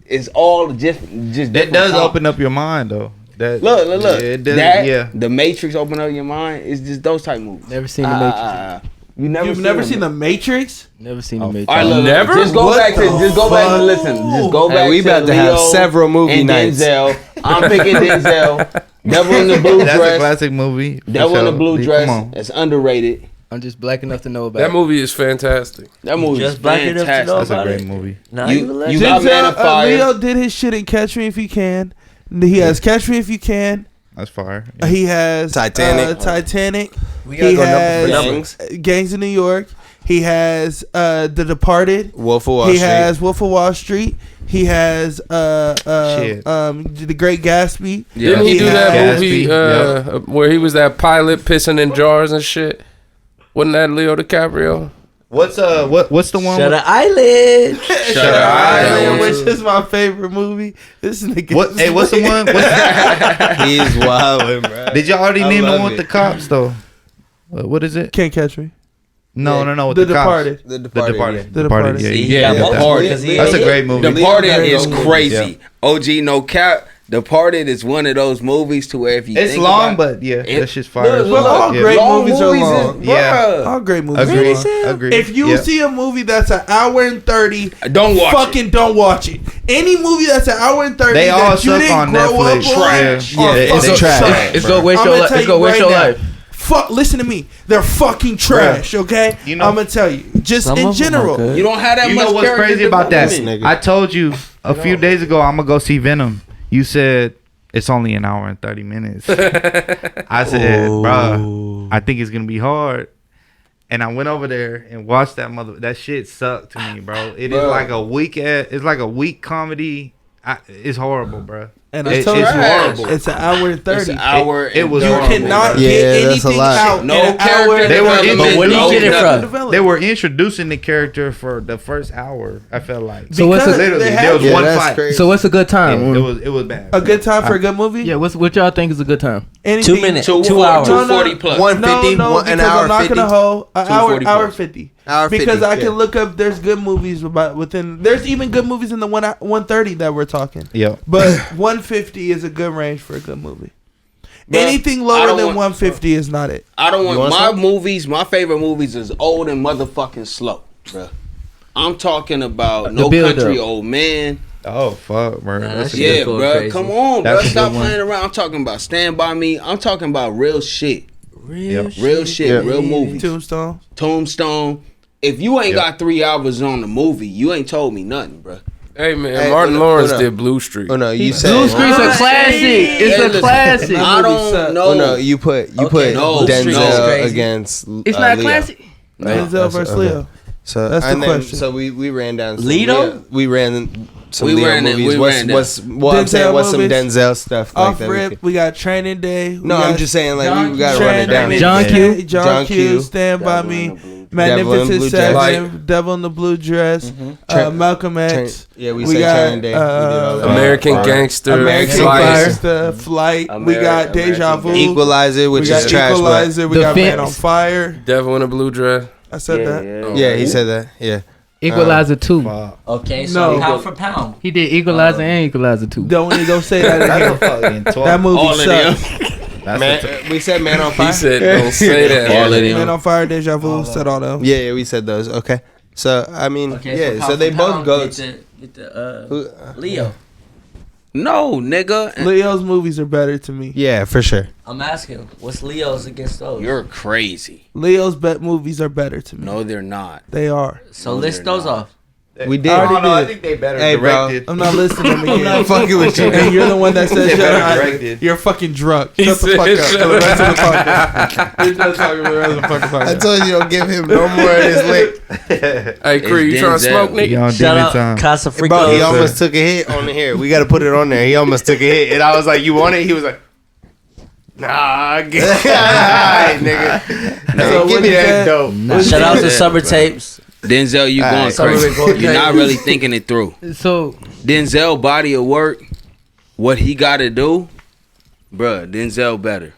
It's all just That different does time. open up your mind though. That Look. Yeah, it does, that yeah. the Matrix open up your mind. It's just those type movies. Never seen The Matrix. You never You've never seen The Matrix? Never seen The All Matrix. right, look, Never? Just go What back to. the Just go back fuck? and listen. Just go Hey, back. we about to have Leo several movie and nights. Denzel. I'm picking Denzel. Devil in the blue That's a dress. classic movie. for Devil in the sure. blue Come dress. on. It's underrated. I'm just black enough to know about That it. movie is fantastic. That movie Just is black enough to fantastic. know That's a about great it. movie. Nah, You- you a legend. you got Man of Fire. Leo did his shit in Catch Me If You Can. He has Catch Me If You Can. That's fire. He has Titanic. Titanic. We gotta He go number has for number. Gangs. Gangs of New York. He has The Departed. Wolf of Wall He Street. has Wolf of Wall Street. He has Shit. The Great Gatsby. Didn't he He do had- that movie Gatsby, where he was that pilot pissing in jars and shit? Wasn't that Leo DiCaprio? What's the one? Shutter with- Island. Shutter Island, Island. which is my favorite movie. This nigga. What? Hey, what's the one? He's wildin', bro. Did y'all already I name the love one with it. the cops though? What is it? Can't Catch Me. No. With The the cops. Departed. The The Departed. Departed. The Departed. Yeah, See, you he Yeah, got The both Departed. because he That's a ain't- great movie. Departed Leo is DiCaprio. crazy. OG, no cap. Departed is one of those movies to where if you It's think long, about but yeah, it- that's just fire. as Well, fuck. all Yeah. great long movies are long. is, Yeah. bruh. All great movies. Agreed. are long. Agreed. If you Yeah. see a movie that's an hour and 30, Don't watch fucking don't watch it. Any movie that's an hour and 30 They all that you suck didn't on grow Netflix. up on, Trash. are Yeah, it's fucking trash. trash. It's gonna waste I'ma your life. tell It's you gonna waste right your now. life. Fuck, listen to me. They're fucking trash, okay? You know- I'm gonna tell you. Just Some in of them are general. good. You don't have that You much know what's character crazy about that? development. Nigga. I told you a few days ago I'm gonna go see Venom. You said it's only an hour and 30 minutes. I said, bruh, I think it's gonna be hard. And I went over there and watched that mother. That shit sucked to me, bro. It is like a weak. It's like a weak comedy. It's horrible, bro. And I It's told you, horrible. it's an hour and 30. It's an hour. It was You horrible, cannot bro. Yeah, get that's a anything lot. out No in an character hour. They were development, But where do you no get it from? Development. They were introducing the character for the first hour. I felt like So what's Because a, literally they there had was Yeah, one that's fight. crazy. so what's a good time? It was bad. a good time for a good movie. Yeah, what y'all think is a good time? Anything. 2 minutes, Two 2 hours. 240 plus. 150, No, an because hour I'm not 50. gonna hold an hour 240 hour plus. 50. Hour 50, Because I yeah. can look up. There's good movies about within. There's even good movies in the 130 that we're talking. Yeah. But 150 is a good range for a good movie. Bruh, Anything I lower don't than want- 150 is not it. I don't want, want my some? movies. My favorite movies is old and motherfucking slow, bruh. I'm talking about The No build Country, up. Old Man. Oh fuck, bro. Nah, That's that a shit- Yeah, going bruh. crazy. Come on, That's bruh. a Stop good one. playing around. I'm talking about Stand By Me. I'm talking about real shit. Real Yep. shit. Real shit. Yeah. Real movie. Tombstone. Tombstone. If you ain't Yep. got 3 hours on the movie, you ain't told me nothing, bruh. Hey man, Hey, Martin hold on, Lawrence hold on. did Blue Street. Oh no, you Blue said. Street's a classic. It's Hey, a listen, classic. I movie don't sucks. know. Oh no, you put Okay, no, Street's Denzel crazy. against. It's not a Leo. classic. No. Denzel that's- versus okay. Leo. So That's the and then, question. So we ran down some Leo? We ran some We Leo ran it, movies. we What's ran that. what's what I'm Denzel saying? What's some movies? Denzel stuff like Off that? rip, we got Training Day. No, we I'm got just saying like John we gotta run it down. Training John Day, Q. John Q. Q. Stand By Devil Me. in the Blue Dress. Magnificent Blue Seven. Dress. Devil in the Blue Dress. Tra- Malcolm X. Yeah, we We said got, Training Day. We did all that. American Fire. Gangster, American Flight. Gangster, Flight. We got Deja Vu. Equalizer, which We got is trash. Equalizer. We got Man on Defense. Fire. Devil in a Blue Dress. I said that. But yeah, he said that. Yeah. Equalizer 2. fuck. Okay, so No. pound for pound. He did Equalizer and Equalizer 2. Don't say that That's a again. fucking That 12. movie All of them. sucks. That's Man, a we said Man on He Fire. said, "Don't say that." All of Man them. on Fire, Deja Vu, said all them. Yeah, we said those. Okay. So I mean, Okay, yeah. pound So they for both pound, go. Get the Who- Leo. No, nigga. Leo's movies are better to me. Yeah, for sure. I'm asking, what's Leo's against those? You're crazy. Leo's movies are better to me. No, they're not. They are. so No, list they're those not. off. We did. I already no, I did. think they better Hey, bro. directed. I'm not listening again. I'm not fucking with you. And you're the one that said They shut better up. directed. You're fucking drunk. He Shut the said fuck up. shut For the rest of the podcast. You're not talking for the rest of the fucking I podcast. told you don't give him no more of his lick. Hey, Cree, you It's trying to Denzel. smoke, You nigga? on Shout Demi out time. Casa Bro, he Frico. almost took a hit on here. We got to put it on there. He almost took a hit, and I was like, "You want it?" He was like, "Nah, get alright, nigga. So Give what me he that said- dope." Shout out to Yeah, Summer bro. Tapes. Denzel, you All going right, so crazy. we're going You're not crazy. really thinking it through. So Denzel body of work, what he got to do, bruh, Denzel better.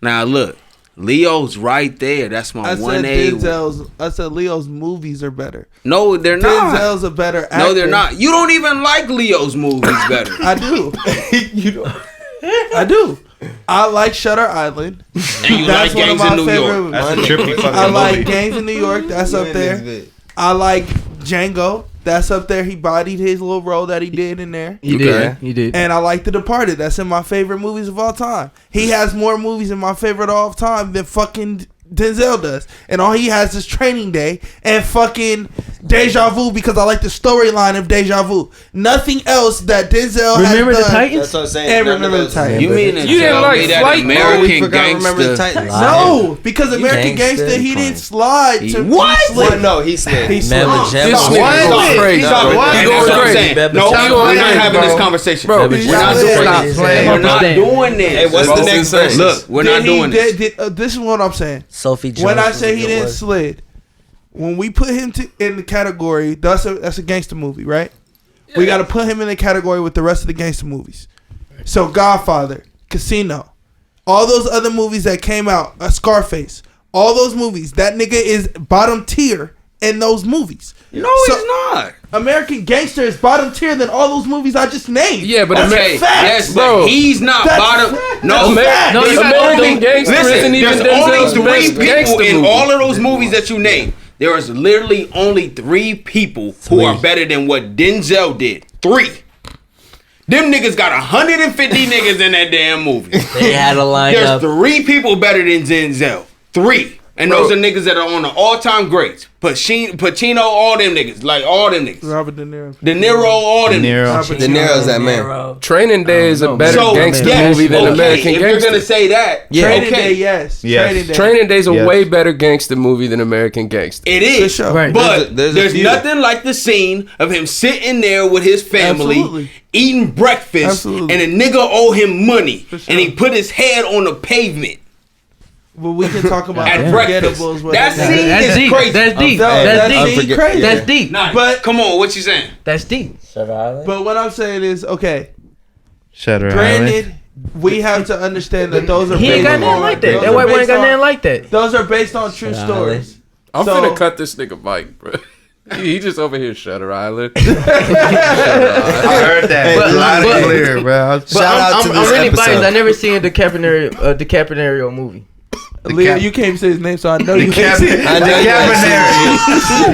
Now look, Leo's right there. That's my I said 1A. I said Leo's movies are better. No, they're not. Denzel's a better actor. No, they're not. You don't even like Leo's movies better. I do. You don't. I do. I like Shutter Island. And you like Gangs in New York. movies. That's a trippy fucking I like movie. Gangs in New York. That's up there. I like Django. That's up there. He bodied his little role that he did in there. he Okay. did. He did. And I like The Departed. That's in my favorite movies of all time. He has more movies in my favorite of all time than fucking Denzel does. And all he has is Training Day and fucking Deja Vu because I like the storyline of Deja Vu. Nothing else that Denzel Remember has the done. Titans? That's what I'm saying. And None Remember of the those- Titans. You mean to You didn't tell like me that Flight? American Oh, we forgot to remember the Gangster? Titans. No, because American Gangster. Gangster, he didn't slide to What? he slid. What? No, he slid. He Man, slid. with This Gemma. nigga going crazy. Stop it. bro. That's He what going I'm crazy. saying. Bebe No, Stop we're it, not having bro. this conversation. Bro, Bebe He We're not slid. doing Stop this. playing. We're not Stop. doing this. Hey, what's bro. the next verse? Look, we're not doing this. This is what I'm saying. Sophie Jones. When I was say a he good didn't one. slid, when we put him in the category, that's a gangster movie, right? We got to put him in the category with the rest of the gangster movies. So Godfather, Casino, all those other movies that came out, Scarface, all those movies, that nigga is bottom tier in those movies. No, So- it's not. American Gangster is bottom tier than all those movies I just named. Yeah, but That's Okay, facts. yes, bro. but he's not That's bottom. fact. No, That's fact. No, There's American only- Gangster listen, isn't even there's only Denzel's three best people gangster in movie. all of those movies that you named. There is literally only 3 people who are better than what Denzel did. 3. Them niggas got 150 niggas in that damn movie. They had a There's lineup. 3 people better than Denzel. 3. And those are niggas that are on the all-time greats. Pacino, all them niggas. Like, all them niggas. Robert De Niro. De Niro, all them niggas. De Niro's that man. Training Day is a better gangster movie than American if Gangster. you're going to say that, Training Day, yes. Yes. Training Day is a way better gangster movie than American Gangster. It is. For sure. Right. But There's there's, a few. nothing like the scene of him sitting there with his family, Absolutely. eating breakfast, Absolutely. and a nigga owe him money, sure. and he put his head on the pavement But we can talk about at breakfast. unforgettables. That scene That's is deep. crazy. That's deep. That That's scene deep. crazy. That's deep. Nah, But- come on, what you saying? That's deep. Shutter Island. But what I'm saying is, okay, Shutter granted, we have to understand that those are He ain't based got nothing on- like those that. That are white boy ain't based got on- nothing like that. Those are based on true Shutter stories. I'm So- finna cut this nigga mic, bro. He just over here Shutter Island. I heard that But- loud but- and clear, bro. But Shout out to I'm this really biased. episode. I never seen the DiCaprio movie. Leah, you can't say his name, so I know you can't say it. I know you ain't seen it.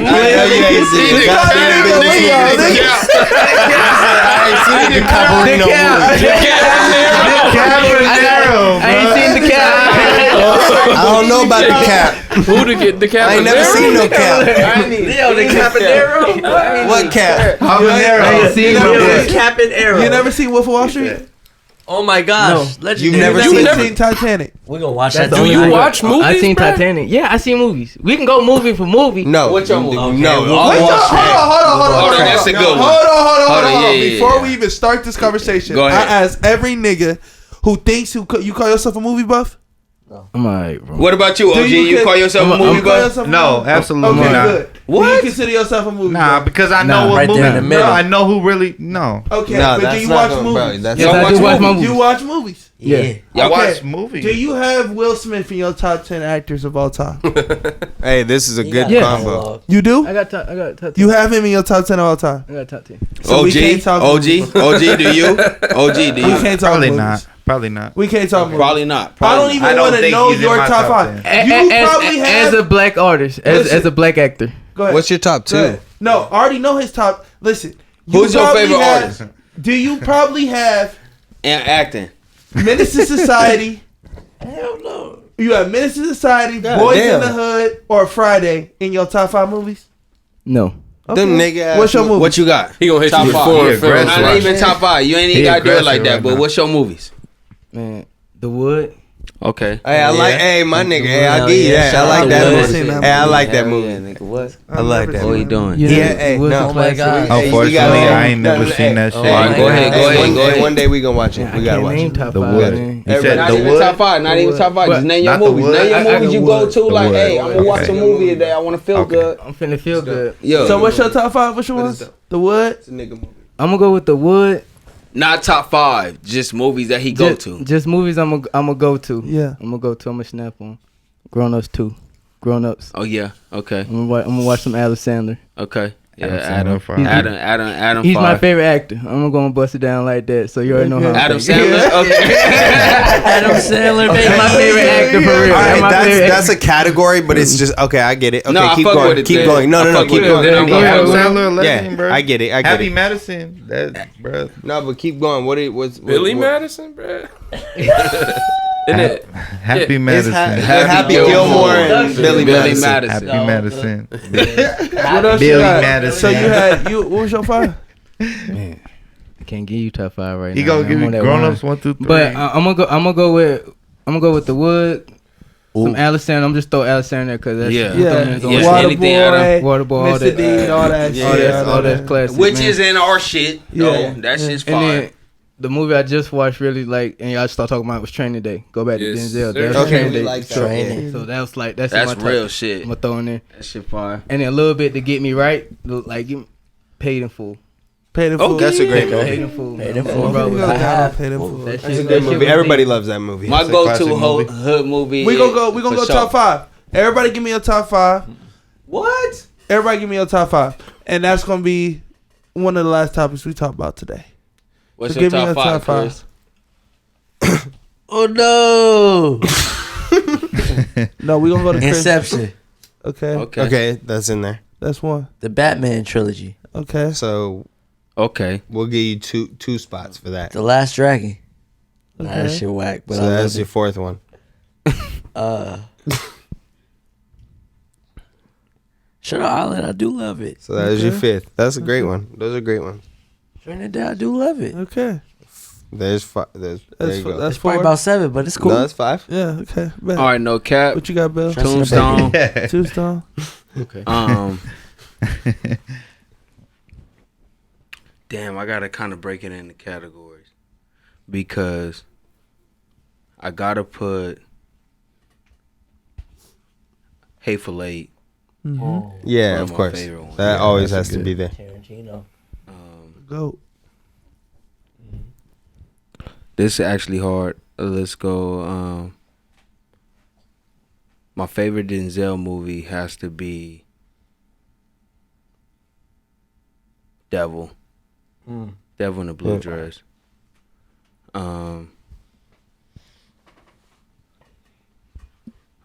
I know you ain't seen it. Goddamn bitch, I ain't seen the Cabarino movie. I ain't seen the cap. I don't know about the cap. Who to get the cap? I ain't never seen no cap. Leo, the Capadero. What cap? I ain't seen You never no seen- Capadero. You never seen Wolf of Wall Street? Oh my gosh. You've Legendary. never You seen never it? seen Titanic? We gonna watch That's that. the only you thing. watch movies, I seen bro? Titanic. Yeah, I seen movies. We can go movie for movie. No. What's your movie? No. Okay, All Wait, Wall hold Street. Hold on, that's a good one. Hold Hold on, on. yeah, yeah, Before yeah. we even start this conversation, Go ahead. I ask every nigga who thinks you call yourself a movie buff. I'm alright, bro. What about you, OG? You call yourself a You movie call buff? yourself a No, movie? absolutely Okay, not. good. What? Do you consider yourself a movie Nah, buff? because I know what right there movie. in the middle. No, I know who really. No, Okay, No, but do that's you not watch gonna- bro, movies? that's Yes, Y'all I watch do watch my movies? movies. You watch movies? Yeah. I Okay. watch movies. Do you have Will Smith in your top 10 actors of all time? Hey, this is a good Yeah. combo. You do? I got top 10. You have him in your top 10 of all time? I got top 10. So we can't talk movies. OG, do you? OG, do We you? can't talk Probably movies. not. Probably not. We can't talk movies. Probably not. I Probably don't not. even I don't want to think know he's in your my top top 5. 10. You probably As have. a black artist, as a black actor. Go ahead. What's your top Go ahead. two? No, I already know his top. Listen. you Who's your probably favorite have- artist? Do you probably have And acting. Menace to Society? Hell no. You have Menace to Society, God Boys damn. in the Hood, or Friday in your top 5 movies? No. Them nigga ass What's your mo- movie? What you got? He gonna hit Top you with five. foreign Yeah, films. aggressive. Not even top 5. You ain't even He gotta do it like aggressive that. right But now. what's your movies? Man, The Wood. Okay. Hey, I like. Hey, my nigga. Hey, I'll Hell give you yeah. that. I Shout like out that to Will. movie. Seen that Hey, I movie. like that Hell movie. yeah, nigga. What? I like that. What you doing? You know, Yeah, hey, Wood's no. a classic. Oh my God. Hey, Unfortunately, we gotta- I ain't never no, seen that hey, shit. All right, go ahead, go ahead, go ahead. One day we gonna watch it. I We gotta can't watch name it. top The 5, Wood. man. You said Not The even Wood? top 5. Not even top 5. Just What? name your Not The movies. Wood? Name your I got movies you The go Wood. to. Like, Wood. hey, I'm gonna watch a Okay. movie today. I want to feel good. I'm finna feel good. Yo. So what's your top 5? What's your What one? is that? The Wood? It's a nigga movie. I'm gonna go with The Wood. Not top 5. Just movies that he go to. Just movies I'm gonna go to. Yeah. I'm gonna snap on. Grown Ups 2. Grown Ups. Oh yeah. Okay. I'm gonna watch some Adam Sandler. Okay. Yeah. Adam Sandler, Adam. fine. Adam. He's my Five. favorite actor. I'm gonna bust it down like that, so you already know how. I'm Adam thinking. Sandler. Okay. Adam Sandler, That's baby. my favorite actor for real. All right, That's my favorite that's a category, but it's just okay. I get it. Okay, No, I keep fuck going. with it, Keep then. going. No, I no, no. fuck Keep with it, going. then I'm Keep going. Adam going. Sandler, a legend, Yeah, bro. I get it. I get Happy it. Madison, that bro. No, but keep going. What? Billy Madison, bro. Isn't it? Happy It's Madison. Happy Gilmore. Gilmore and Billy Billy Madison. Happy Madison. What else Billy you got? Madison. So what was your 5? Man, I can't give you top 5 right He now. gonna man. give I'm you on that grown one. ups 1, 2, 3. But I'm gonna go with The Wood. Some Alexander. I'm just throw Alexander there because that's Yeah. Yeah. Anything Adam. Waterboy, Waterboy, all Mr. that. D, all that shit. all that classic. Which man. is in our shit. Yeah. No, that shit's And fire. then the movie I just watched really like, and y'all start talking about was Training Day. Go back to Yes, Denzel. sir. That was Okay, Training we Day. like that. Training. So that was like that's That's in my real top. shit. I'm gonna throw in there, That shit fire. and then a little bit to get me right, like give me Paid in Full. Paid in Oh, full. That's a great movie. Paid in Full. Paid in man. Full. Bro, We that go I down have- Paid in Full. shit- That's a that good shit movie. was Everybody deep. loves that movie. My It's a classic go-to movie. hood movie. We gonna go for top sure. 5. Everybody give me your top 5. What? Everybody give me your top 5. And that's gonna be one of the last topics we talk about today. What's So your give me top your top 5, Chris? Oh no. No, we gonna go to Chris. Inception. Okay. Okay. Okay, that's in there. That's one. The Batman trilogy. Okay. So Okay. we'll give you two spots for that. The Last Dragon. Nah, that Okay. shit whack. But So I that's love your it. fourth one. Shutter Island, I do love it. So that was your Okay. 5th. That's a great one. Those are great ones. Trinidad, I do love it. Okay. There's 5. There That's you go. that's It's probably 4. about 7, but it's cool. No, that's 5. Yeah. Okay. Bet. All right, no cap. What you got, Bill? Tombstone. Tombstone. Damn, I gotta kind of break it into categories because I gotta put Hateful Eight. Yeah, One of my course. favorite ones. That Yeah, always that's has to good. be there. Tarantino. Go. This is actually hard. Let's go. My favorite Denzel movie has to be Devil. Devil in the Blue Yeah. Dress. I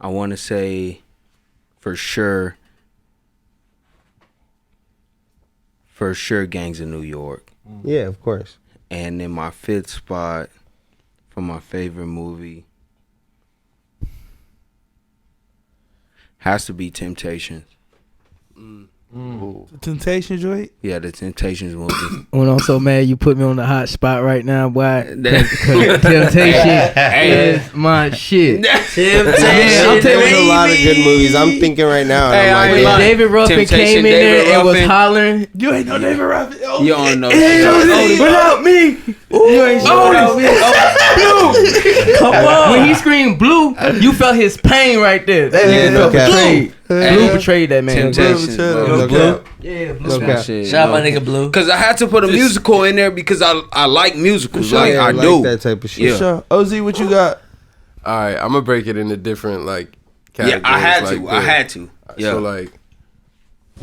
want to say for sure Gangs of New York. Yeah, of course. And in my 5th spot for my favorite movie has to be Temptations. The Temptation joint. Yeah, the Temptations movie. When I'm so mad, you put me on the hot spot right now, boy. That- Temptation is my shit. Man, Temptation, I'm telling you a lot of good movies. I'm thinking right now. Hey, And I I'm ain't like, lying. David Ruffin Temptation, came in David there and was Ruffin. hollering, You ain't no David Ruffin. Oh, You don't know. without me, you ain't shit without me. Blue. Come on. When he screamed blue, you felt his pain right there. That Yeah, nigga no felt cap. betrayed. Blue betrayed that man. Temptations, Blue, bro. Blue. Yeah, That's blue. my Okay. shit. Shout out my nigga Blue. Cause I had to put a musical in there because I like musicals. Like yeah, I like do. that type of shit. Yeah. Sure. OZ, what you got? All right, I'm gonna break it into different like Yeah, categories. I had like to. I this. had to. Yeah. So like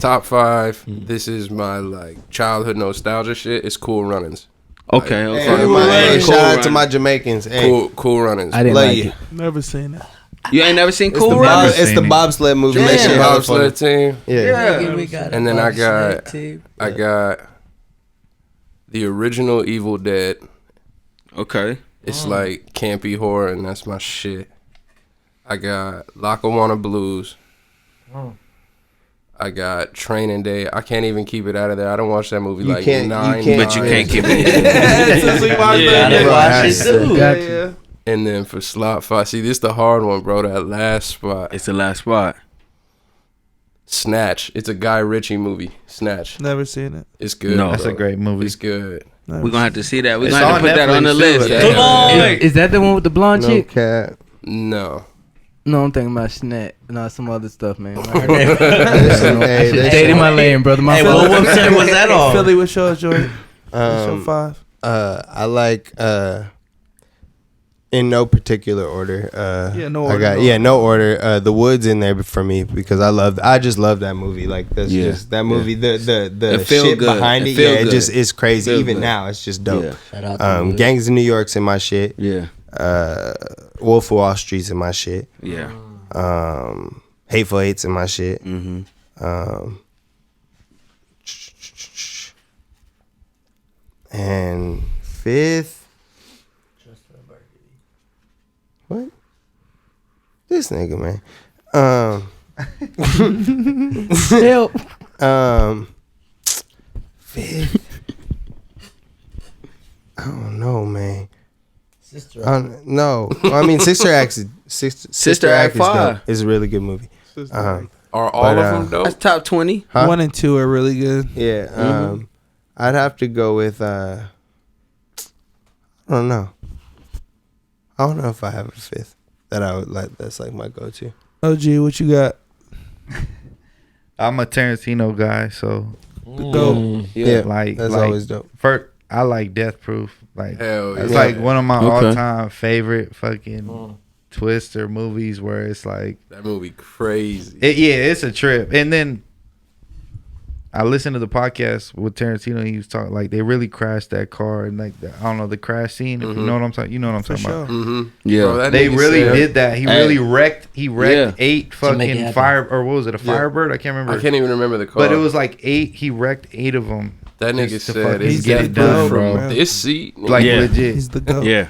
top 5. This is my like childhood nostalgia shit. It's Cool Runnings. Okay. Hey, Okay. hey, Cool shout out to Run. my Jamaicans. Hey, Cool Runnings. I didn't love like you. it. Never seen it. You ain't never seen It's Cool the, Runnings? it's the bobsled movie. Yeah. That shit hella funny. Bobsled team. Yeah. Nigga, we got And a then I bobsled got- team. I got the original Evil Dead. Okay. It's like campy horror, and that's my shit. I got Lackawanna Blues. I got Training Day. I can't even keep it out of there. I don't watch that movie You like can't- you 9 can't- But you can't keep it. Gotta watch it too. Got you. And then for slot 5, see, this the hard one, bro. That last spot, It's the last spot. Snatch. It's a Guy Ritchie movie. Snatch. Never seen it. It's good. No. That's a bro. great movie. It's good. Never We're gonna have to see that. We're It's gonna have to on put that on the Netflix, list. too. Yeah. Come on. Is that the one with the blonde No chick? cat. No. No, I'm thinking about Snap. No, some other stuff, man. Hey, they Stayed in my lane, brother. My Hey, fault. what website was that on? Philly, what's your joint? What's your Um, 5? I like in no particular order. Yeah, no I order, got no no order. The Woods in there for me because I just love that movie. Like that's Yeah. just that movie. The It feel shit good. behind It it. feel Yeah, it good. just is crazy. Feel Even good. now, it's just dope. Yeah. Shout out to Blue. Gangs of New York's in my shit. Yeah. Wolf of Wall Street's in my shit. Yeah. Hateful Eight's in my shit. Mm-hmm. And 5th. What? This nigga, man. Help. 5th. I don't know, man. Sister. No, I mean Sister Act. Sister Act Act is 5. dope. It's a really good movie. Are all But, of them dope? That's top 20. Huh? 1 and 2 are really good. Yeah. I'd have to go with. I don't know. I don't know if I have a 5th that I would like. That's like my go-to. OG, what you got? I'm a Tarantino guy, so Dope. Yeah, like that's like, always dope. First, I like Death Proof. Like Hell it's yeah. like one of my Okay. all-time favorite fucking twister movies where it's like That movie crazy. it's a trip. And then I listened to the podcast with Tarantino. He was talking like they really crashed that car and like I don't know the crash scene. If you know what I'm talking, you know what I'm For talking about. sure. Mm-hmm. Yeah. Bro, that They nigga really said- did that. He Hey. really wrecked. He wrecked Yeah. 8 make it fucking happen. fire or what was it? A Firebird? I can't remember. I can't even remember the car. But it was like 8. He wrecked 8 of them. that nigga just to said fucking it's get it Death done, Proof bro. from this seat. Like Yeah. legit. He's the GOAT. Yeah.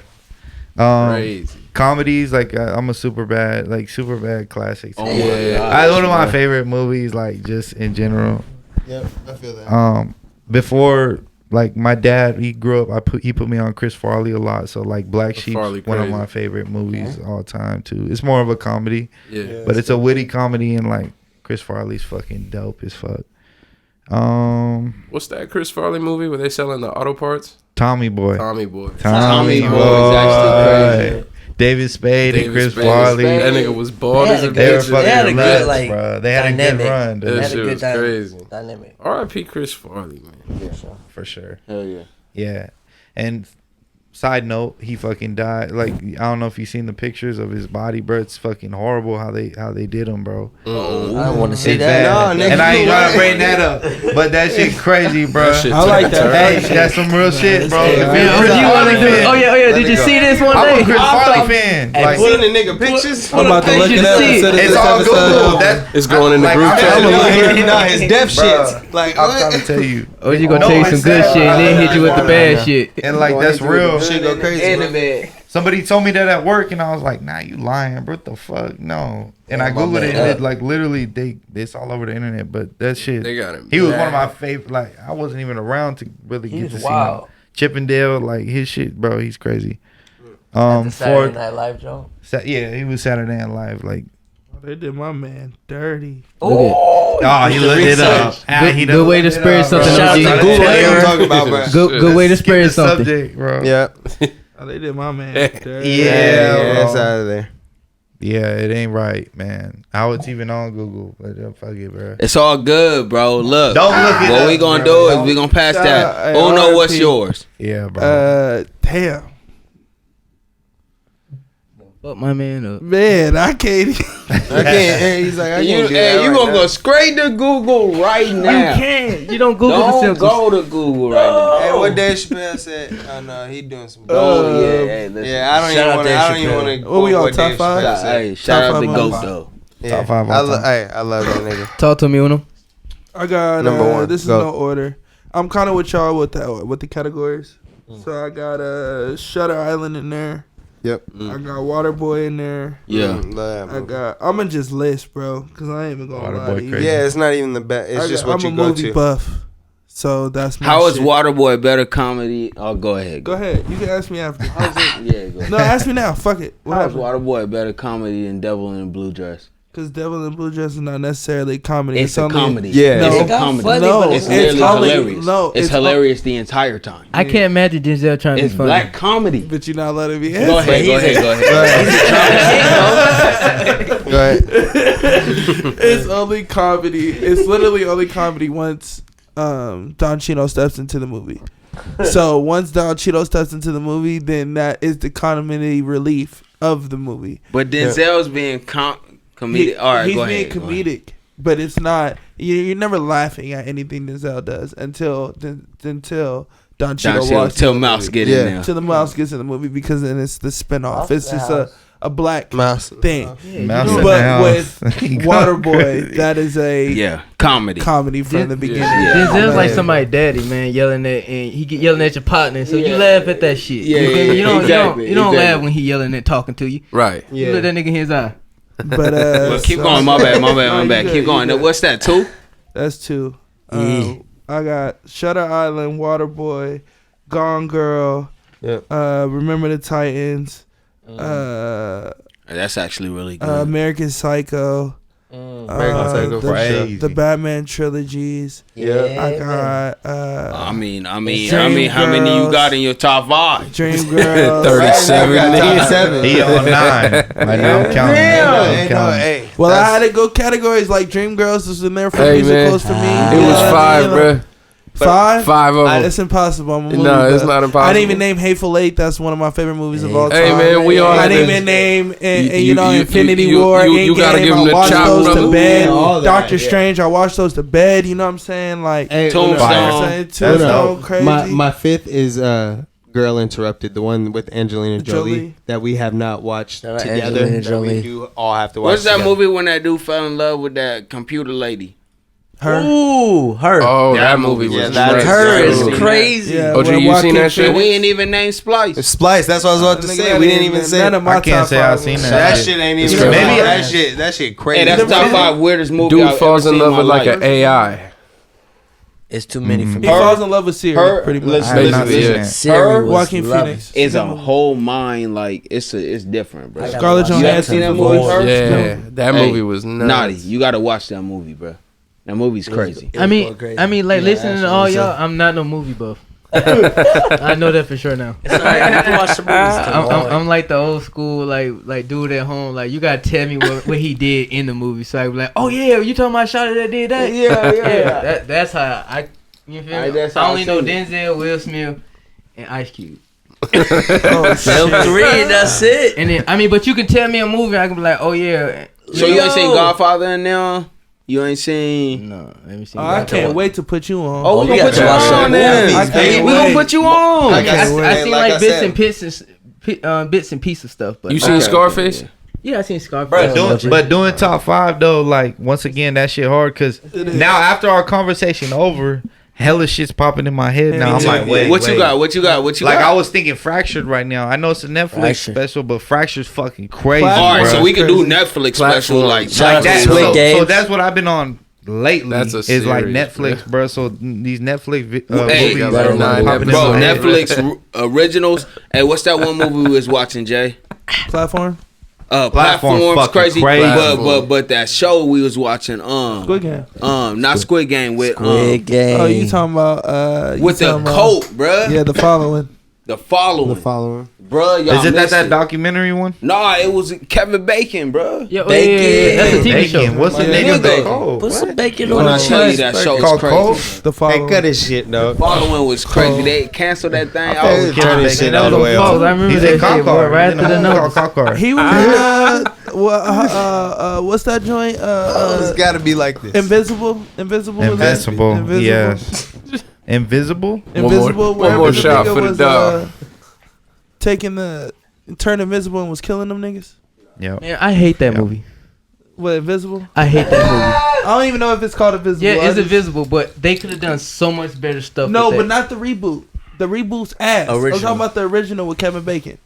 Crazy. Comedies like I'm a Superbad classic. Oh Yeah. I one of my favorite movies, like just in general. Yep, I feel that. Before, like my dad, he grew up. He put me on Chris Farley a lot. So like Black Sheep, Farley one of crazy. my favorite movies all time too. It's more of a comedy, Yeah. but it's a witty comedy, and like Chris Farley's fucking dope as fuck. What's that Chris Farley movie where they selling the auto parts? Tommy Boy. Tommy Boy. Tommy Boy is actually crazy. David Spade and Chris Spade. Farley. That nigga was bald as a They were bitch. fucking had a good, nuts, like, bro. They had a dynamic. good run, dude. That Had a shit good was crazy. dynamic. R.I.P. Chris Farley, man. For sure. Hell yeah. Yeah. And side note, he fucking died. Like, I don't know if you've seen the pictures of his body, bro. It's fucking horrible how they did him, bro. I don't want to see It's that. bad. No, nigga, and I ain't you trying to right. bring that up, but that shit crazy, bro. That shit I like took a that. turn. Hey, that's some real shit, bro. Yeah, If you're a What Chris you want Farley to do? fan, Oh yeah. Did you go. see this one I'm day? a Chris Farley fan. Like, Seen the nigga pictures? I'm about to look it up. it's all Google. That's It's going in the like, group I'm chat. telling Nah, you, nah, his deaf Bruh. shit. Like, I'm trying to tell you. Or you gonna No, tell you it's some good sad. shit and then hit you with the Nah, bad nah. shit. And like that's real. shit go crazy. bro. Somebody told me that at work, and I was like, "Nah, you lying, bro? What the fuck? No." And I googled it, and it, like literally, it's all over the internet. But that shit, They got him. he was one of my favorite. Like I wasn't even around to really He get was to see wild. him. Chippendale, like his shit, bro. He's crazy. The Saturday Ford, Night Live joke. yeah, he was Saturday Night Live. Like, They did my man dirty. Oh, oh, he looked it up. He Good done way to looked it spread up, bro. something, Shout out OG. to Tell Google you what I'm Aaron. talking about, bro. Good way to Skip spread the something. subject, bro. Yeah. Oh, they did my man dirty. Yeah, bro. it's out of there. Yeah, it ain't right, man. How it's even on Google? But fuck it, bro. It's all good, bro. Look. Don't look it What up, we gonna bro. do is we gonna pass that. Hey, Who know what's RIP. yours? Yeah, bro. Damn. Fuck my man up. Man, I can't. I can't. He's like, I You, can't do hey, that you right gonna now. go straight to Google right now. You can't. You don't Google the Don't symptoms. go to Google right now. Hey, what Dave Chappelle said? Oh no, he doing some. Oh yeah, hey, listen. Yeah, I don't Shout out even want to. Dave I don't even Chappelle. want to. What we on, top five? Hey, shout out Top to five Goat movies. though. Yeah. Top five all time. I love that nigga. Talk to me, Uno. I got Number one, This is go. no order. I'm kind of with y'all with the categories. So I got Shutter Island in there. Yep. I got Waterboy in there. Yeah. Love that I movie. got. I'm gonna just list, bro, because I ain't even gonna lie Waterboy to you. crazy. Yeah, it's not even the best. It's just what I'm you a go movie to. buff, so that's my How is shit. Waterboy better comedy? Oh, go ahead. Go ahead. You can ask me after. Yeah, go ahead. No, ask me now. Fuck it. What How is happened? Waterboy better comedy than Devil in a Blue Dress? Because Devil in Blue Dress is not necessarily comedy. It's a only- comedy. Yeah. No, It's a It got comedy. funny, No, but It's it's literally comedy. hilarious. No, it's it's hilarious the entire time. I can't imagine Denzel trying to be It's funny. black comedy. But you're not letting me Go answer. ahead, go ahead, go ahead. Go ahead. It's only comedy. It's literally only comedy once Don Chino steps into the movie. So once Don Chino steps into the movie, then that is the comedy relief of the movie. But Denzel's being comedic. All right, he's go being ahead. go ahead. comedic, but it's not. You're never laughing at anything Denzel does until Don Chino walks Till in the Mouse movie. get Yeah. in there. Till the mouse gets in the movie, because then it's the spinoff. Off It's the just house. a black Mouse. thing. Mouse you in know- the But house. with He go Waterboy, crazy. that is a Yeah, comedy. comedy from the beginning. Yeah. Denzel's like Man. somebody's daddy, man, yelling at and he get yelling at your partner, so Yeah. you laugh at that shit. Yeah, you, feel me? yeah, you don't, exactly, you don't exactly. laugh when he yelling and talking to you. Right. You look that nigga in his eye. But Well, keep so- going. My bad. My bad. No, My you bad. good, Keep you going. good. What's that? 2? That's 2. Yeah. I got Shutter Island, Waterboy, Gone Girl, Yep. Remember the Titans, That's actually really good. American Psycho, American Psycho, the, for Crazy. the Batman trilogies. Yeah. I got I mean, how Dreamgirls. many you got in your top 5? Dreamgirls. 37. Top 7. He on 9. Like now I'm counting. I'm counting. Hey. Well, I had to go categories like Dreamgirls was in there for Hey, musicals for me. It You know was what I 5, mean? bro. 5? 5 of them. It's impossible. I'm a movie No, it's buff. not impossible. I didn't even name Hateful Eight. That's one of my favorite movies of all time. Hey, man, we all I had didn't to- even name and You- you- Infinity you- War. you gotta Endgame. give 'em I the watched chop, those brother. to bed. Yeah, all that, Doctor yeah. Strange. I watched those to bed. You know what I'm saying? Like Hey, Tombstone. you know what I'm saying? That's Tombstone, dope. crazy. My 5th is Girl Interrupted, the one with Angelina Jolie, Jolie. that we have not watched Shout out together. Angelina That we Jolie. do all have to watch. What's that together. movie when that dude fell in love with that computer lady? Her. Ooh, her. Oh, That that movie movie was was that her is is crazy. crazy. Yeah, OG, with you Joaquin seen that shit? And we Phoenix. ain't even named Splice. Splice. That's what I was about to Nigga, say. that We didn't ain't even say none of my I can't top say I've five seen movies. that shit. shit. Ain't It's even. crazy. Maybe that shit crazy. Hey, that's top 5 weirdest movie Dude I've ever falls in seen love my with like life. an AI. It's too many for He me. falls in love with Siri, Her- pretty much. listen, I have not Basically, seen yeah. that. Siri Her, was Joaquin lovely. Phoenix. It's a whole mind, like it's different, bro. I gotta Scarlett watch Johansson. You ever seen that movie? Boy. Her? Yeah, that Hey, movie was nuts. Naughty. You gotta watch that movie, bro. That movie's crazy. It was going crazy. like listening to all y'all, I'm not no movie buff. I know that for sure now. It's alright, you can watch the movies. I'm like the old school like dude at home. Like you gotta tell me what he did in the movie, so I be like, oh yeah, you talking about Shawty that did that? Yeah. That's how I. You feel me? That's how I I only know seen it. Denzel, Will Smith, and Ice Cube. Oh, Them shit. three, that's it. And then but you can tell me a movie, I can be like, oh yeah. So you ain't seen Yo. Godfather in there? You ain't seen? No, let me see. Oh, I can't wait to put you on. Oh, we you gonna got put to you watch on some then. movies, I can't baby. We gonna wait. put you on. Like I Hey, seen like like I bits said. and bits and pieces stuff, but You seen Scarface? yeah, I seen Scarface. But doing top 5 though, like once again, that shit hard because now after our conversation over, hella shit's popping in my head now. I'm like, wait, What you got? What you got? What you Like got? I was thinking Fractured right now. I know it's a Netflix Fractured. special, but Fractured's fucking crazy. All right, bro. so we can do Crazy. Netflix special like Shout out to that. Squid So Games. that's what I've been on lately. That's a is like series, Netflix, bro. So these Netflix Hey, movies got are like 9 popping in Bro, my head. Netflix originals. Hey, what's that one movie we was watching, Jay? Platform. Platform Platforms fucking crazy, crazy. but that show we was watching, Squid Game. not Squid Game with Squid Game. Oh, you talking about with the coat, bruh. Yeah, the following. The following, following. bruh. Y'all Is it missed that documentary one? Nah, it was Kevin Bacon, bruh. Yeah, Bacon. that's a TV Bacon. show. What's the Yeah. name of Nigga. that called? Put some bacon When on I the tell you cheese. that show is Called crazy. Cold? The following. Hey, cut his shit, dog. Following was crazy. They canceled that thing. I I was feel turn this shit all the way Oh, off. I remember He's that in Cop shit, boy, Car. right He's in after the a movie numbers. called Cop Car. He was what's that joint? It's gotta be like this. Invisible. Was that? Invincible. Yes. Invisible. Invisible. One wherever more the shot nigga for the was, dog. turned invisible and was killing them niggas. Yeah. Man, I hate that movie. What, Invisible? I hate that movie. I don't even know if it's called Invisible. Yeah, I it's just- invisible, but they could have done so much better stuff. No, with but that. not the reboot. The reboot's ass. I'm Original. talking about the original with Kevin Bacon.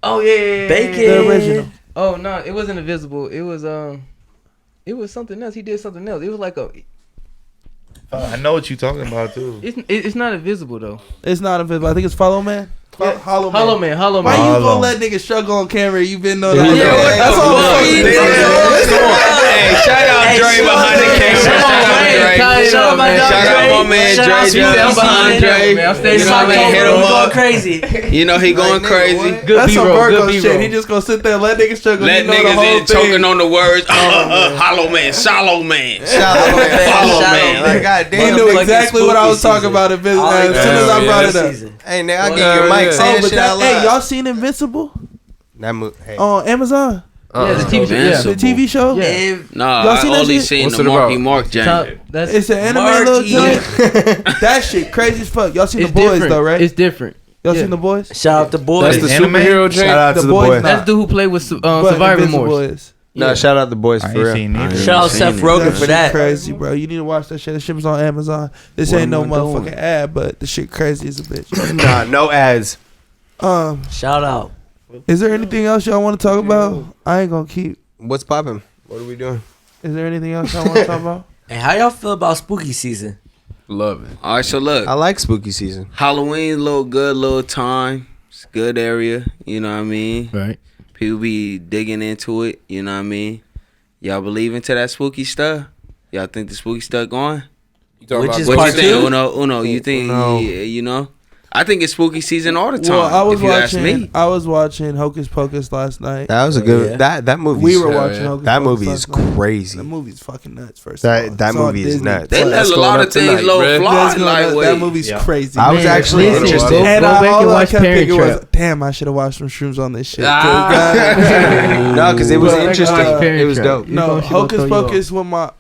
Oh yeah, Bacon. The original. Oh no, it wasn't invisible. It was something else. He did something else. It was like I know what you're talking about too. it's not invisible though. It's not Invisible. I think it's Follow Man. Hollow Man. Hollow Why Man. you Hollow. gonna let niggas struggle on camera? You been on Yeah, that. what That's the all fuck? I'm fucking Hey, shout out Hey, Dre shout behind the out camera. Dre. Shout out Shout Dre. out Shout out my dog Shout out Dre. my man Shout out Dre. to Shout out them behind behind Dre. I'm staying You know behind what I mean? Hit him going up. crazy. You know he going Like, nigga, crazy. what? Good That's some B-roll, Virgo good shit. B-roll. He just gonna sit there and let niggas struggle. Let you know the niggas whole in choking thing. on the words. Hollow man, shallow man. Shout out, Follow Shout man. out. Like, God He damn. knew fucking exactly what I was spooky talking season. about as soon All as I yeah, brought it yeah. up. Season. Hey, nigga, I give you a mic. yeah. Say Oh, that but shit out that, hey, loud. y'all seen Invincible That movie. Hey. on Amazon? Yeah, the TV show. Yeah. Invincible. The TV show? Yeah. If- Nah, Y'all seen I that only shit? seen What's the it Marky about? Mark Top- Jam. That's It's an anime Marky. little joint. That shit crazy as fuck. Y'all seen it's The Boys different. though, right? It's different. Y'all yeah. seen The Boys? Shout out to boys. That's the Anime? superhero Shout joint. out The to the boys boys. not. That's the dude who played with But Survivor Invisible Remorse. is. No, shout out the boys I for ain't real. seen neither. Shout out seen Seth it. Rogen That for shit that. crazy, bro. You need to watch that shit. That shit was on Amazon. This What ain't no am I doing? motherfucking ad, but the shit crazy as a bitch. Nah, no ads. Shout out. Is there anything else y'all want to talk about? I ain't gonna keep. What's popping? What are we doing? Is there anything else y'all want to talk about? Hey, how y'all feel about spooky season? Love it. All right, so look, I like spooky season. Halloween, little good, little time. It's a good area. You know what I mean? Right. People be digging into it. You know what I mean? Y'all believe into that spooky stuff? Y'all think the spooky stuff going? You talking Which about is What you part think, two? Uno? You think? No. You know? I think it's spooky season all the time. Well, I was if you ask watching. me. I was watching Hocus Pocus last night. That was a Oh, good. yeah. That movie. We were Hell watching yeah. Hocus That Pocus movie is last night. crazy. That movie's fucking nuts. First That- of all. that It's on movie is Disney. nuts. They That's let a going lot up of things tonight, low bruh. fly. That's gonna- Like, that wait. movie's Yeah. crazy. I was Man, actually listen, interested. go And back and all I watch kept Parent thinking was, Trap. damn, I should have watched some shrooms on this shit. 'Cause Ah. that- No, because it was But, interesting. Parent It was Trap. dope. You no, gonna- she gonna Hocus throw you off. Pocus with my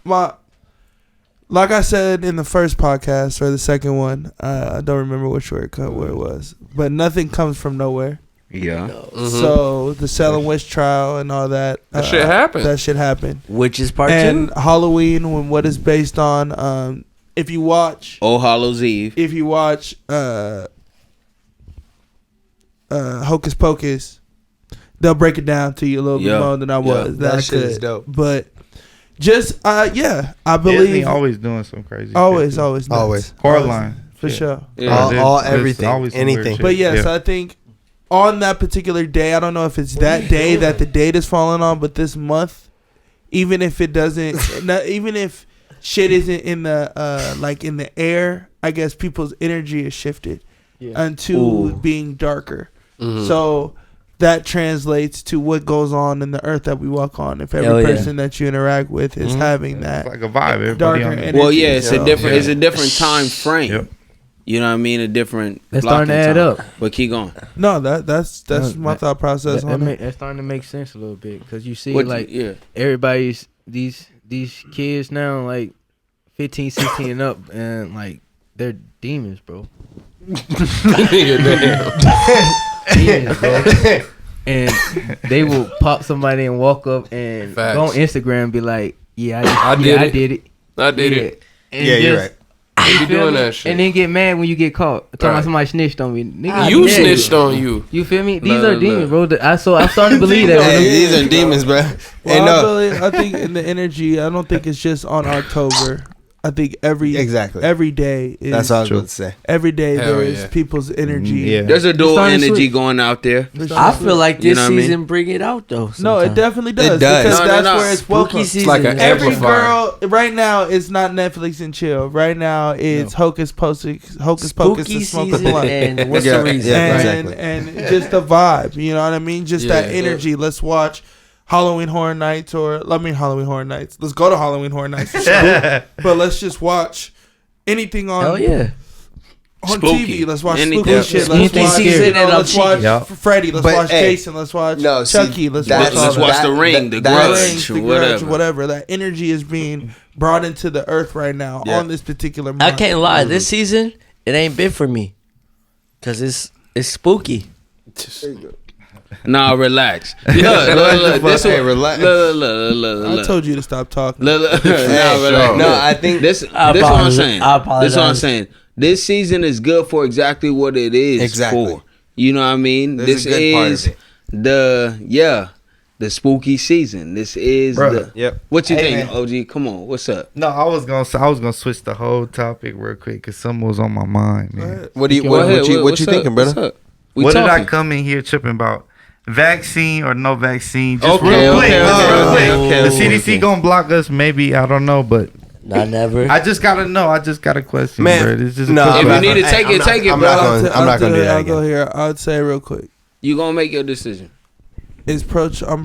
like I said in the first podcast or the second one, I don't remember which where it was, but nothing comes from nowhere. Yeah. So the Salem Witch trial and all that. That shit happened. That shit happened. Which is part And 2. Halloween, when what is based on, if you watch All Hallows Eve. Hocus Pocus, they'll break it down to you a little bit Yeah. more than I was. That I shit is could. dope. But just I Disney believe always doing some crazy. always shit, too. nuts. Always. Coraline. for Shit. sure. Yeah. There's Everything, always some weird anything. shit. But yes, Yeah. I think on that particular day, I don't know if it's that day that the date is falling on, but this month, even if it doesn't, even if shit isn't in the like in the air, I guess people's energy is shifted unto Ooh. being darker. So that translates to what goes on in the earth that we walk on. If every Hell yeah. person that you interact with is having It's that like a vibe. Everybody darker on it. energy. Well, yeah, it's So, a different. yeah. It's a different time frame. Yep. You know what I mean? A different. That's starting to blocking add time. up. But keep going. No, that's No, my thought process on it. That's starting to make sense a little bit because you see What, like yeah. everybody's these kids now like 15, 16 and up and like they're demons, bro. Demons, bro. And they will pop somebody and walk up and Facts. go on Instagram and be like, "Yeah, I I did did it. it. I did it. And Yeah, you're just- right. They be you feel doing me? that shit. And then get mad when you get caught. Talking Right. about somebody snitched on me. Nigga, You yeah. snitched on you. You feel me? These Look, are demons, look. bro. I'm starting to believe that. Hey, bro. these are demons, bro. Well, Hey, no. I think in the energy, I don't think it's just on October. I think every day is That's all I was about to say. every day Hell there is yeah. people's energy. Yeah. There's a dual starting to energy switch. going out there. I feel like this You know what I mean? season bring it out though. No, it sometimes. definitely does. It does. Because No, that's no. where it's Spooky welcome. season. like an Every amplifier. girl right now is not Netflix and chill. Right now it's Hocus Pocus, Spooky and Smoke a season, Blunt. and what's Yeah, the reason? yeah. and exactly. and just the vibe, you know what I mean? Just that Yeah. energy. Let's watch Halloween Horror Nights, Halloween Horror Nights. Let's go to Halloween Horror Nights, for sure. But let's just watch anything on Hell yeah. on Spooky. TV. Let's watch Anything. spooky shit. Let's Anything watch, scary. let's watch Yeah. Freddy. Let's But, watch hey, Jason. Let's watch no, see, Chucky. Let's that's- watch all Let's that. watch The Ring, The Rings, Grudge, the whatever. whatever. That energy is being brought into the earth right now Yeah. on this particular month. I can't lie. This season, it ain't been for me, cause it's spooky. Nah, relax. Look. This Hey, one. relax. Look. I told you to stop talking. Look. Hey, Nah, relax. no, I think This what I'm apologize. saying. I This what I'm apologize. saying. This season is good for exactly what it is Exactly. for. You know what I mean? There's this a good part of is it. the spooky season. This is Bruh. the Yep. What you Hey, think, man. OG? Come on, what's up? No, I was gonna switch the whole topic real quick because something was on my mind, man. What do you Go what, ahead. what you What's you up? thinking, What's brother? up? We What did I talking. come in here tripping about? Vaccine or no vaccine? Just Okay, real quick. okay, just okay, real quick. okay, The okay, CDC gonna block us? Maybe, I don't know, but Not never. I just gotta know. I just got a question, Man, bro. It's just a no, quick If you I'm need not- to take I'm it, not- take it, I'm bro. not gonna- I'm not gonna do that I'll go again. here. I'd say real quick. You gonna make your decision? I'm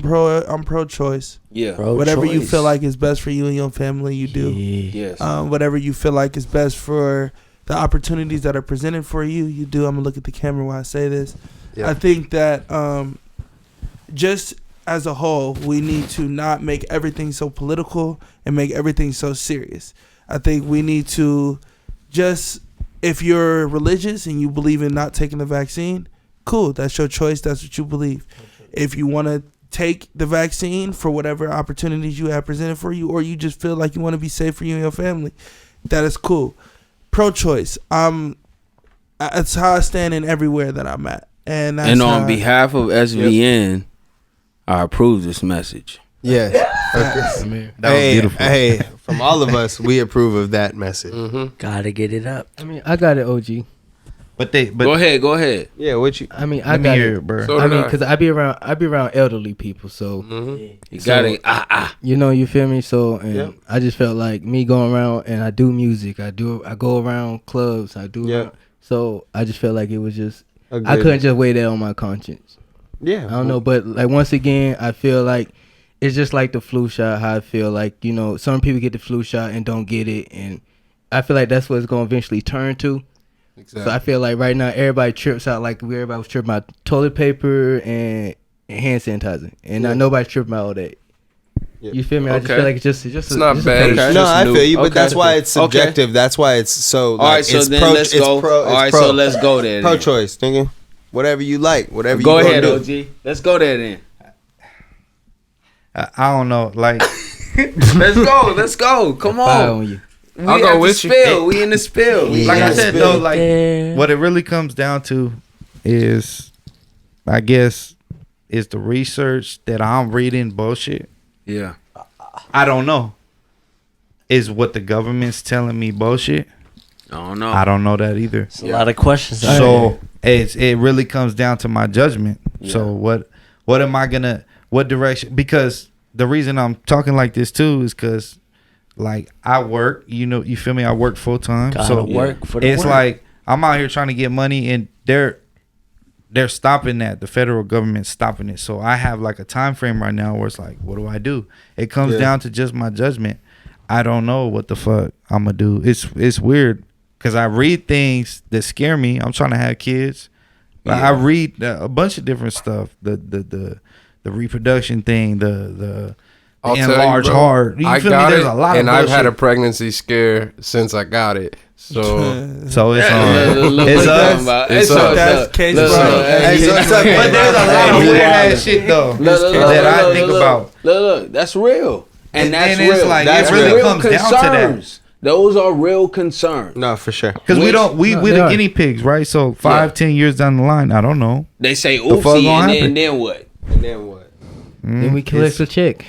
pro-choice. Yeah. Whatever you Pro-choice. feel like is best for you and your family, you do. Yeah. Yes. Whatever you feel like is best for the opportunities that are presented for you, you do. I'm gonna look at the camera while I say this. Yeah. I think that just as a whole, we need to not make everything so political and make everything so serious. I think we need to just, if you're religious and you believe in not taking the vaccine, cool. That's your choice. That's what you believe. If you want to take the vaccine for whatever opportunities you have presented for you, or you just feel like you want to be safe for you and your family, that is cool. Pro-choice. That's how I stand in everywhere that I'm at. And that's And how on behalf of SVN, I approve this message. Yes. That was Hey, beautiful. hey, from all of us, we approve of that message. Gotta get it up. I mean, I got it, OG. But Go ahead. Yeah, what you? I mean, I let me got hear it. it, bro. So I did mean, I. because I be around elderly people, so You got it. you know, you feel me. So, and Yep. I just felt like me going around and I do music. I go around clubs. I do. Yep. So I just felt like it was just I Agreed. couldn't just weigh that on my conscience. Yeah, I don't know, but like once again, I feel like it's just like the flu shot. How I feel like, you know, some people get the flu shot and don't get it, and I feel like that's what it's gonna eventually turn to. Exactly. So I feel like right now everybody trips out like everybody was tripping about toilet paper and hand sanitizer, and now nobody's tripping about all that. Yeah. You feel me? I just Okay. feel like it's not just bad. A phase. Okay. No, just I new. feel you, but Okay. that's why it's Okay. subjective. That's why it's so. All right, so it's then pro, let's it's go. Pro, All right, it's pro, so let's go there. then. pro-choice, nigga. whatever you like, whatever Go you ahead, gonna do. OG. Let's go there then. I don't know. Like, Let's go. Come Fire on. on you. We I'll at go the with you. spill. We in the spill. Yeah. like I Yeah. said though, like Yeah. what it really comes down to is, I guess, is the research that I'm reading bullshit. Yeah. I don't know. Is what the government's telling me bullshit? I don't know. I don't know that either. It's a lot of questions. out So it really comes down to my judgment. Yeah. So what am I gonna, what direction? Because the reason I'm talking like this too is because like I work, you feel me? I work full time. Gotta So work for the it's work. like I'm out here trying to get money and they're stopping that. The federal government's stopping it. So I have like a time frame right now where it's like, what do I do? It comes down to just my judgment. I don't know what the fuck I'm gonna do. It's weird because I read things that scare me. I'm trying to have kids. Like, I read a bunch of different stuff. The reproduction thing. The I'll tell you, enlarged bro, heart. You I feel me? got There's it, a lot and of I've had a bullshit. pregnancy scare since I got it. So So it's Look it's what us. I'm talking about. It's up. That's case Look, bro. look, Hey, so it's up. But there's a lot of weird ass shit though that I think about. Look, that's real. And that's it's real. like, That's it really real comes down to that. concerns. Those are real concerns. No, for sure. Because we don't we're they the are. guinea pigs, right? So 5-10 years down the line, I don't know. They say The fuck oopsie, gonna happen? and then what? And then what? Then we collect the check.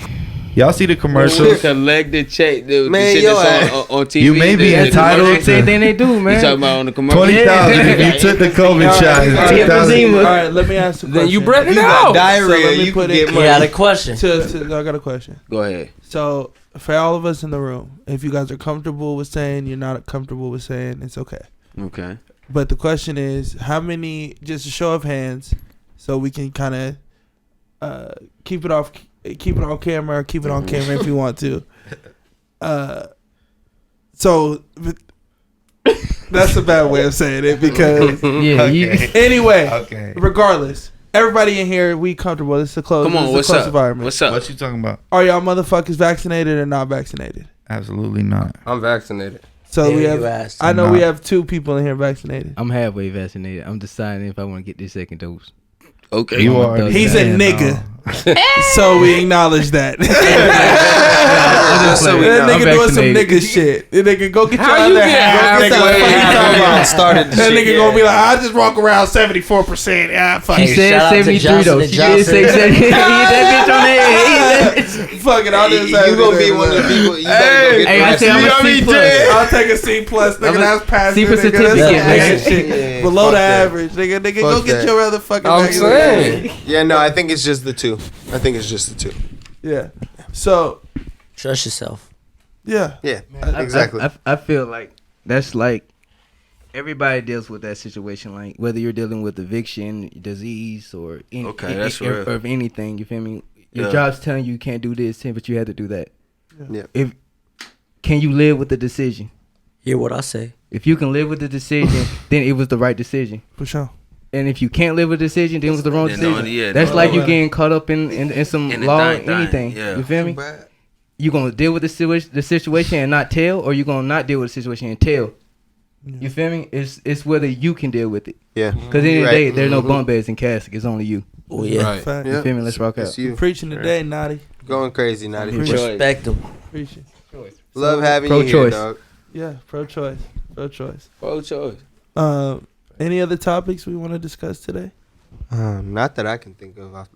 Y'all see the We commercials? collect the check. The Man, shit yo, that's on TV. You may be the entitled commercial. Same thing they do, You talking man. about on the commercial? 20,000 if you took the COVID shot. All right, 2,000. all right, let me ask a question. then you bred it You got out. diarrhea. So let me you put can it- get He money. had a question. I got a question. Go ahead. So for all of us in the room, if you guys are comfortable with saying, you're not comfortable with saying, it's okay. Okay. But the question is, how many? Just a show of hands, so we can kind of keep it on camera. Keep it on camera if you want to. So that's a bad way of saying it because Yeah, Okay. anyway, Okay. regardless, everybody in here, we comfortable. This is a close. Come on. this is What's a close up? environment. What's up? What you talking about? Are y'all motherfuckers vaccinated or not vaccinated? Absolutely not. I'm vaccinated. So Yeah, we you have. asked. I know we Not. have 2 people in here vaccinated. I'm halfway vaccinated. I'm deciding if I want to get this second dose. Okay. You I'm a are. thug. He's a nigga. So we acknowledge that. So we That know. nigga I'm doing some vaccinated. nigga shit. That nigga go get your How you other get half. Go get halfway? that fuck you talking about. Started the That shit, nigga gonna be like, I just walk around 74%. Yeah, fuck She it. said shout out to 73 Johnson though. and She did say Johnson. 70. He hit that bitch on the head. Fuck it. I'll just You gonna be one of the people. You better go get Hey, I the said I'm a C plus. I'll take a C plus, nigga. I'm a That's passing. C for nigga. certificate, That's nigga. shit. Yeah, Below fuck the that. average, nigga. Go Fuck get that. your other fucking. I'm vaccine. saying. Yeah, no, I think it's just the 2. I think it's just the 2. Yeah. So Trust yourself. yeah. Yeah, exactly. I feel like that's like everybody deals with that situation. Like whether you're dealing with eviction, disease, or Okay, that's real. or anything. You feel me? Your Yeah. job's telling you can't do this, but you had to do that. Yeah. If can you live with the decision? Hear what I say. If you can live with the decision, then it was the right decision. For sure. And if you can't live with the decision, then it was the wrong Then decision. yeah, That's no, like you no. getting caught up in some In the law, thing, anything. yeah. You feel me? You gonna deal with the situation and not tell, or you gonna not deal with the situation and tell? You feel me? It's whether you can deal with it. Yeah. Cause at the end of the Right. day, there's no bunk beds in caskets. It's only you. Oh yeah. Right. Fact. You feel me? Let's rock It's out. you. Preaching today, Naughty. Going crazy, Naughty. Appreciate Respect him. Appreciate. Love having you here, Pro-choice. dog. Yeah, pro-choice. Pro-choice. Pro-choice. Any other topics we want to discuss today? Not that I can think of.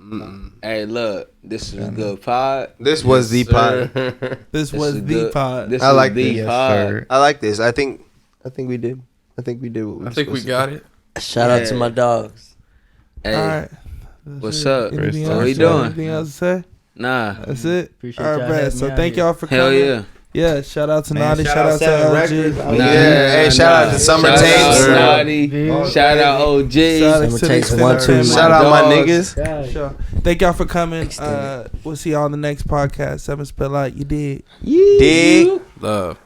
Hey, look. This is a good pod. This was the pod. This This was is the good. pod. This I is like the this. Yes, pod. sir. I like this. I think we did. I think we did what we I think we got it. Shout out to my dogs. Hey, All right. what's up? Anything What else? we doing? Anything else to say? Nah. That's it. Appreciate All right, y'all bet. having So me out thank here. y'all for Hell coming. yeah. Yeah, shout out to Man, Naughty. shout Shout out out to Seven LG. Records. Nah, Hey, shout out to Summer Shout Takes. out Naughty. Shout out OG. Shout out Summer to Takes the 1, 2. extended Shout out my dogs. niggas. Sure. Thank y'all for coming. Extended. We'll see y'all on the next podcast. 7 Spill Out. You did. Dig. Love.